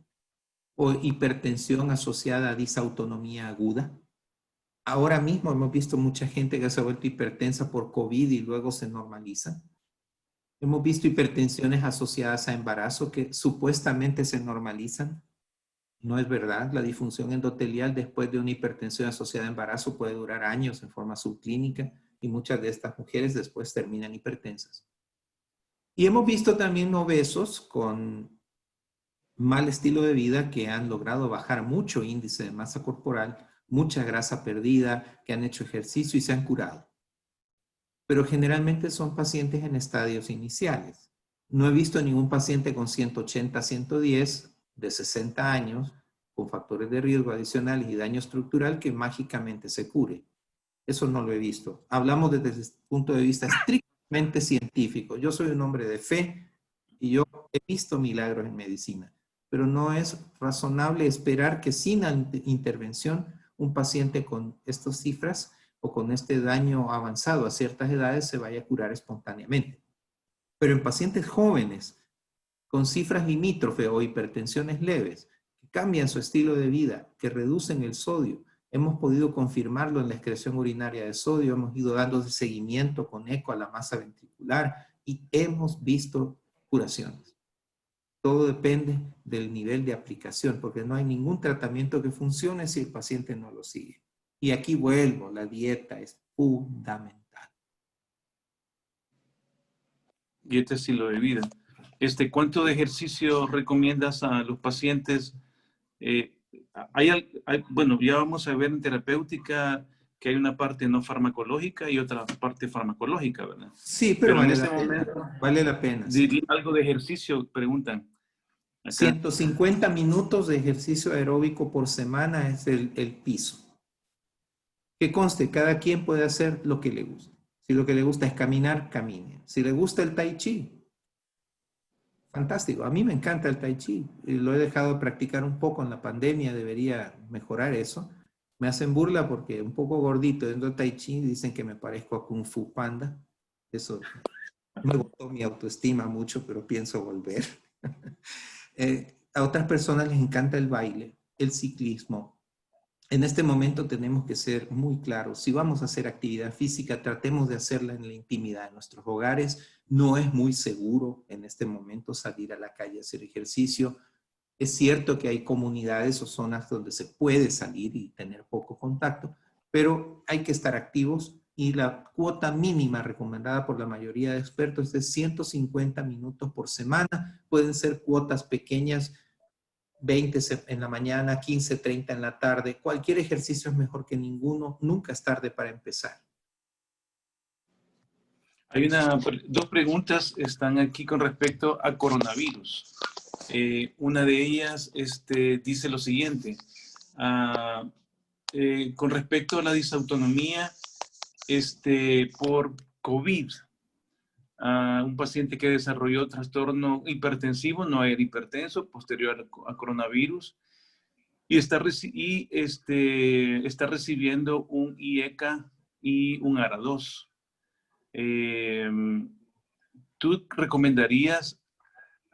o hipertensión asociada a disautonomía aguda. Ahora mismo hemos visto mucha gente que se ha vuelto hipertensa por COVID y luego se normaliza. Hemos visto hipertensiones asociadas a embarazo que supuestamente se normalizan. No es verdad. La disfunción endotelial después de una hipertensión asociada a embarazo puede durar años en forma subclínica y muchas de estas mujeres después terminan hipertensas. Y hemos visto también obesos con mal estilo de vida que han logrado bajar mucho índice de masa corporal, mucha grasa perdida, que han hecho ejercicio y se han curado. Pero generalmente son pacientes en estadios iniciales. No he visto ningún paciente con 180, 110 de 60 años con factores de riesgo adicionales y daño estructural que mágicamente se cure. Eso no lo he visto. Hablamos desde el punto de vista estrictamente científico. Yo soy un hombre de fe y yo he visto milagros en medicina, pero no es razonable esperar que sin intervención un paciente con estas cifras o con este daño avanzado a ciertas edades se vaya a curar espontáneamente. Pero en pacientes jóvenes con cifras limítrofe o hipertensiones leves, que cambian su estilo de vida, que reducen el sodio, hemos podido confirmarlo en la excreción urinaria de sodio, hemos ido dando seguimiento con eco a la masa ventricular y hemos visto curaciones. Todo depende del nivel de aplicación, porque no hay ningún tratamiento que funcione si el paciente no lo sigue. Y aquí vuelvo, la dieta es fundamental. Y este estilo de vida. ¿Cuánto de ejercicio recomiendas a los pacientes? Bueno, ya vamos a ver en terapéutica que hay una parte no farmacológica y otra parte farmacológica, ¿verdad? Sí, pero en vale, este momento, vale la pena. Sí. Algo de ejercicio, preguntan. Acá. 150 minutos de ejercicio aeróbico por semana es el piso. Que conste, cada quien puede hacer lo que le gusta. Si lo que le gusta es caminar, camine. Si le gusta el tai chi, fantástico. A mí me encanta el tai chi. Lo he dejado de practicar un poco en la pandemia, debería mejorar eso. Me hacen burla porque un poco gordito dentro del tai chi dicen que me parezco a Kung Fu Panda. Eso me gustó mi autoestima mucho, pero pienso volver. A otras personas les encanta el baile, el ciclismo. En este momento tenemos que ser muy claros. Si vamos a hacer actividad física, tratemos de hacerla en la intimidad de nuestros hogares. No es muy seguro en este momento salir a la calle a hacer ejercicio. Es cierto que hay comunidades o zonas donde se puede salir y tener poco contacto, pero hay que estar activos y la cuota mínima recomendada por la mayoría de expertos es de 150 minutos por semana. Pueden ser cuotas pequeñas, 20 en la mañana, 15, 30 en la tarde. Cualquier ejercicio es mejor que ninguno. Nunca es tarde para empezar. Hay dos preguntas están aquí con respecto a coronavirus. Una de ellas dice lo siguiente. Con respecto a la disautonomía por COVID, un paciente que desarrolló trastorno hipertensivo, no era hipertenso, posterior a coronavirus, y está recibiendo un IECA y un ARA2. ¿Tú recomendarías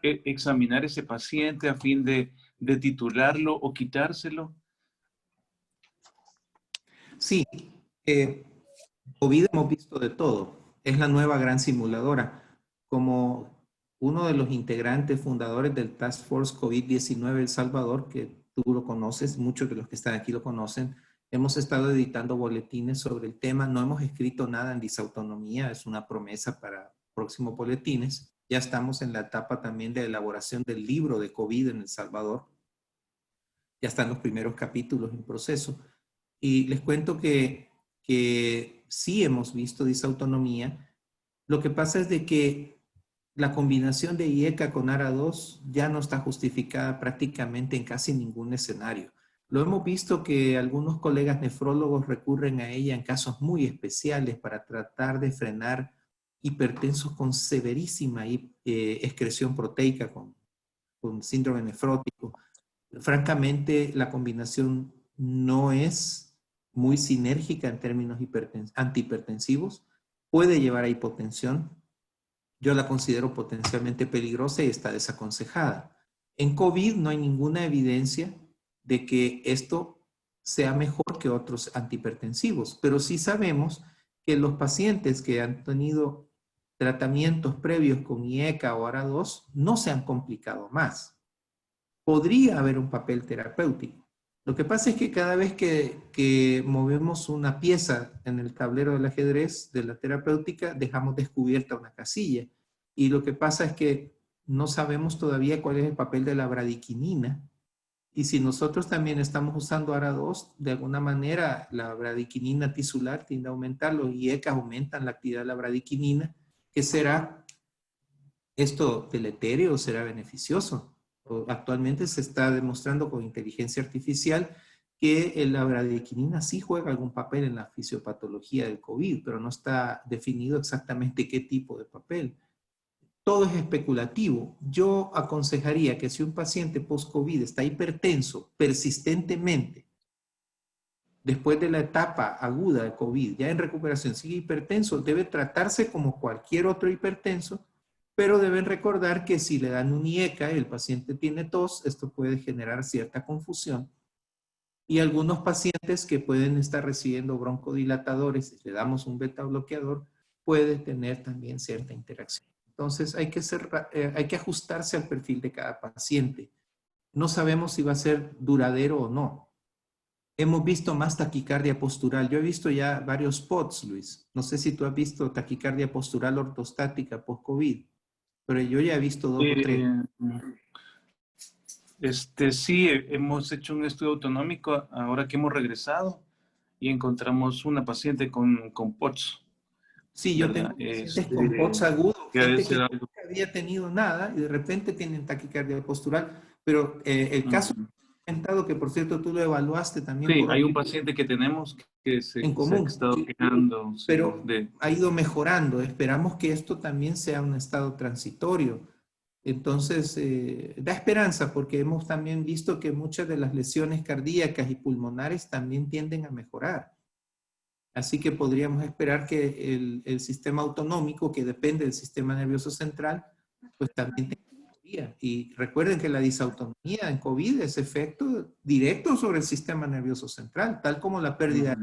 examinar ese paciente a fin de titularlo o quitárselo? Sí, COVID hemos visto de todo. Es la nueva gran simuladora. Como uno de los integrantes fundadores del Task Force COVID-19 El Salvador, que tú lo conoces, muchos de los que están aquí lo conocen, hemos estado editando boletines sobre el tema. No hemos escrito nada en disautonomía, es una promesa para próximos boletines. Ya estamos en la etapa también de elaboración del libro de COVID en El Salvador. Ya están los primeros capítulos en proceso. Y les cuento que sí hemos visto disautonomía. Lo que pasa es de que la combinación de IECA con ARA2 ya no está justificada prácticamente en casi ningún escenario. Lo hemos visto que algunos colegas nefrólogos recurren a ella en casos muy especiales para tratar de frenar hipertensos con severísima excreción proteica, con síndrome nefrótico. Francamente, la combinación no es muy sinérgica en términos antihipertensivos. Puede llevar a hipotensión. Yo la considero potencialmente peligrosa y está desaconsejada. En COVID no hay ninguna evidencia de que esto sea mejor que otros antihipertensivos, pero sí sabemos que los pacientes que han tenido tratamientos previos con IECA o ARA2 no se han complicado más. Podría haber un papel terapéutico. Lo que pasa es que cada vez que movemos una pieza en el tablero del ajedrez de la terapéutica, dejamos descubierta una casilla. Y lo que pasa es que no sabemos todavía cuál es el papel de la bradiquinina. Y si nosotros también estamos usando ARA2, de alguna manera la bradiquinina tisular tiende a aumentar, los IECA aumentan la actividad de la bradiquinina. ¿Qué será? ¿Esto deleterio o será beneficioso? Actualmente se está demostrando con inteligencia artificial que la bradiquinina sí juega algún papel en la fisiopatología del COVID, pero no está definido exactamente qué tipo de papel. Todo es especulativo. Yo aconsejaría que si un paciente post-COVID está hipertenso persistentemente, después de la etapa aguda de COVID, ya en recuperación sigue hipertenso, debe tratarse como cualquier otro hipertenso, pero deben recordar que si le dan un IECA y el paciente tiene tos, esto puede generar cierta confusión. Y algunos pacientes que pueden estar recibiendo broncodilatadores, si le damos un beta bloqueador, puede tener también cierta interacción. Entonces hay que ajustarse al perfil de cada paciente. No sabemos si va a ser duradero o no. Hemos visto más taquicardia postural. Yo he visto ya varios spots, Luis. No sé si tú has visto taquicardia postural ortostática post-COVID. Pero yo ya he visto 2 o 3. Sí, hemos hecho un estudio autonómico ahora que hemos regresado y encontramos una paciente con POTS. Sí, yo tengo pacientes con POTS agudo, gente que nunca había tenido nada y de repente tienen taquicardia postural. Pero el caso comentado, que por cierto tú lo evaluaste también. Sí, hay un paciente que tenemos que se ha estado quejando. Pero ha ido mejorando. Esperamos que esto también sea un estado transitorio. Entonces, da esperanza porque hemos también visto que muchas de las lesiones cardíacas y pulmonares también tienden a mejorar. Así que podríamos esperar que el sistema autonómico, que depende del sistema nervioso central, pues también tenga mejoría. Y recuerden que la disautonomía en COVID es efecto directo sobre el sistema nervioso central, tal como la pérdida.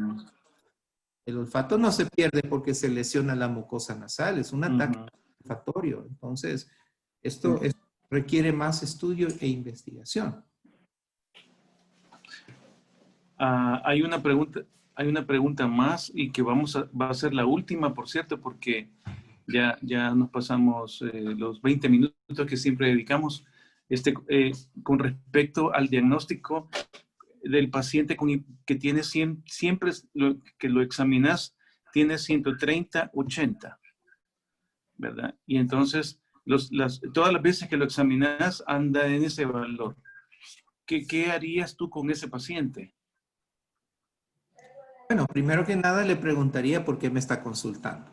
El olfato no se pierde porque se lesiona la mucosa nasal, es un ataque olfatorio. Entonces, esto requiere más estudio e investigación. Hay una pregunta más y que va a ser la última, por cierto, porque ya nos pasamos los 20 minutos que siempre dedicamos. Con respecto al diagnóstico del paciente que tiene siempre que lo examinas, tiene 130/80, ¿verdad? Y entonces, todas las veces que lo examinas, anda en ese valor. ¿Qué harías tú con ese paciente? Bueno, primero que nada le preguntaría por qué me está consultando.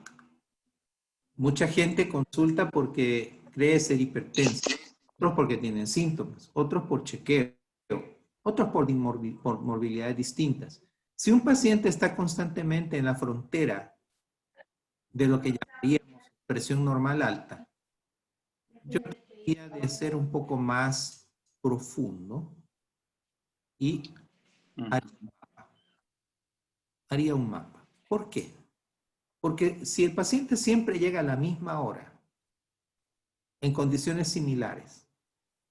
Mucha gente consulta porque cree ser hipertenso, otros porque tienen síntomas, otros por chequeo, otros por morbilidades distintas. Si un paciente está constantemente en la frontera de lo que llamaríamos presión normal alta, yo debería de ser un poco más profundo y haría un mapa. ¿Por qué? Porque si el paciente siempre llega a la misma hora, en condiciones similares,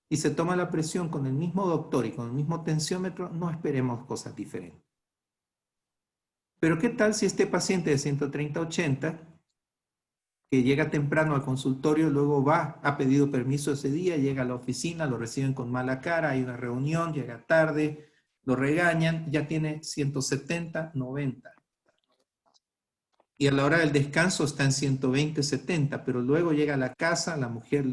y se toma la presión con el mismo doctor y con el mismo tensiómetro, no esperemos cosas diferentes. Pero ¿qué tal si este paciente de 130/80, que llega temprano al consultorio, luego va, ha pedido permiso ese día, llega a la oficina, lo reciben con mala cara, hay una reunión, llega tarde, lo regañan, ya tiene 170, 90. Y a la hora del descanso está en 120, 70, pero luego llega a la casa, la mujer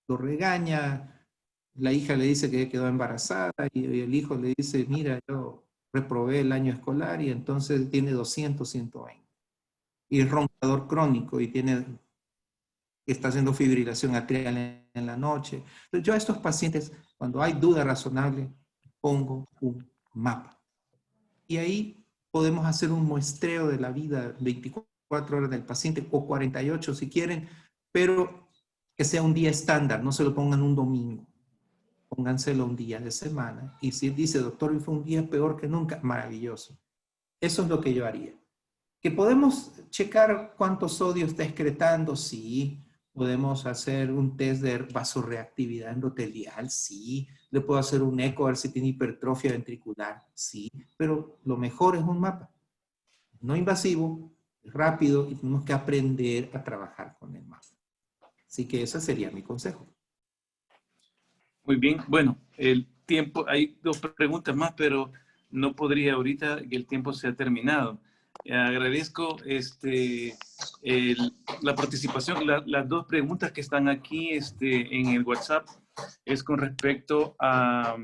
lo regaña, la hija le dice que quedó embarazada y el hijo le dice, mira, yo reprobé el año escolar y entonces tiene 200, 120. Y es roncador crónico y está haciendo fibrilación atrial en la noche. Entonces yo a estos pacientes, cuando hay duda razonable, pongo un mapa. Y ahí podemos hacer un muestreo de la vida 24 horas del paciente o 48 si quieren, pero que sea un día estándar, no se lo pongan un domingo. Pónganselo un día de semana. Y si él dice, doctor, hoy fue un día peor que nunca, maravilloso. Eso es lo que yo haría. ¿Que podemos checar cuánto sodio está excretando? Sí. ¿Podemos hacer un test de vasorreactividad endotelial? Sí. ¿Le puedo hacer un eco a ver si tiene hipertrofia ventricular? Sí. Pero lo mejor es un mapa. No invasivo, rápido, y tenemos que aprender a trabajar con el mapa. Así que ese sería mi consejo. Muy bien. Bueno, el tiempo, hay dos preguntas más, pero no podría ahorita que el tiempo se ha terminado. Agradezco la participación. Las dos preguntas que están aquí en el WhatsApp es con respecto a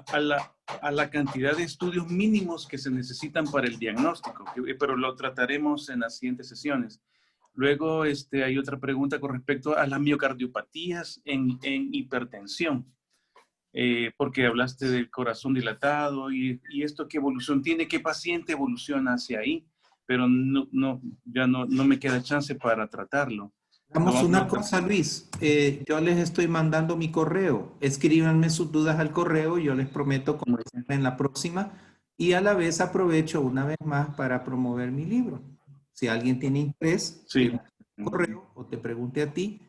la cantidad de estudios mínimos que se necesitan para el diagnóstico, pero lo trataremos en las siguientes sesiones. Luego hay otra pregunta con respecto a las miocardiopatías en hipertensión. Porque hablaste del corazón dilatado y esto qué evolución tiene, qué paciente evoluciona hacia ahí, pero ya no me queda chance para tratarlo. Hagamos una cosa, Luis. Yo les estoy mandando mi correo. Escríbanme sus dudas al correo y yo les prometo contestar en la próxima. Y a la vez aprovecho una vez más para promover mi libro. Si alguien tiene interés, sí, correo o te pregunte a ti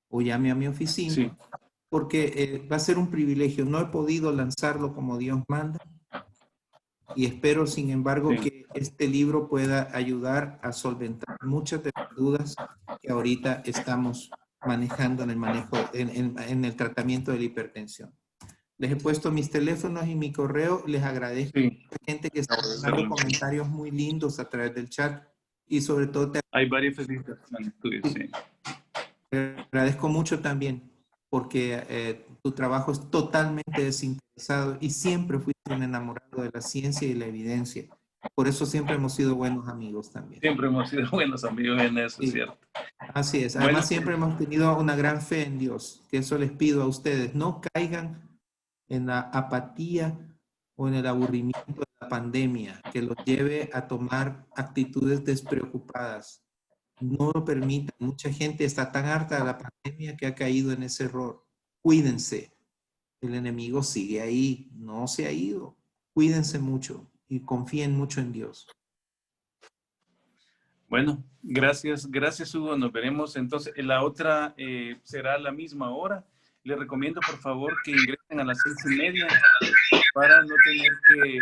o llame a mi oficina. Sí. Porque va a ser un privilegio. No he podido lanzarlo como Dios manda y espero, sin embargo, Sí. que este libro pueda ayudar a solventar muchas de las dudas que ahorita estamos manejando en el manejo, en el tratamiento de la hipertensión. Les he puesto mis teléfonos y mi correo. Les agradezco Sí. a la gente que está dando comentarios muy lindos a través del chat y sobre todo Hay varias felicitaciones tuyas, sí. te agradezco mucho también porque tu trabajo es totalmente desinteresado y siempre fuiste un enamorado de la ciencia y la evidencia. Por eso siempre hemos sido buenos amigos también. Siempre hemos sido buenos amigos en eso, Sí. ¿cierto? Así es. Además, Bueno, siempre hemos tenido una gran fe en Dios, que eso les pido a ustedes. No caigan en la apatía o en el aburrimiento de la pandemia, que los lleve a tomar actitudes despreocupadas. No lo permitan. Mucha gente está tan harta de la pandemia que ha caído en ese error. Cuídense. El enemigo sigue ahí, no se ha ido. Cuídense mucho y confíen mucho en Dios. Bueno, gracias Hugo. Nos veremos entonces. La otra será a la misma hora. Les recomiendo por favor que ingresen a las 6:30 para no tener que...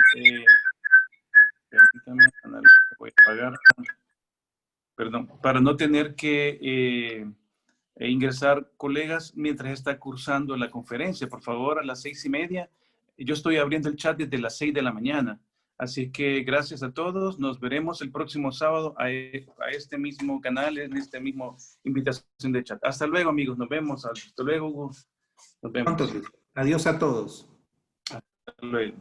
permítanme, voy a pagar. Perdón, para no tener que ingresar colegas mientras está cursando la conferencia. Por favor, a las 6:30. Yo estoy abriendo el chat desde las 6 de la mañana. Así que gracias a todos. Nos veremos el próximo sábado a este mismo canal, en este mismo invitación de chat. Hasta luego, amigos. Nos vemos. Hasta luego, Hugo. Nos vemos. Adiós a todos. Hasta luego.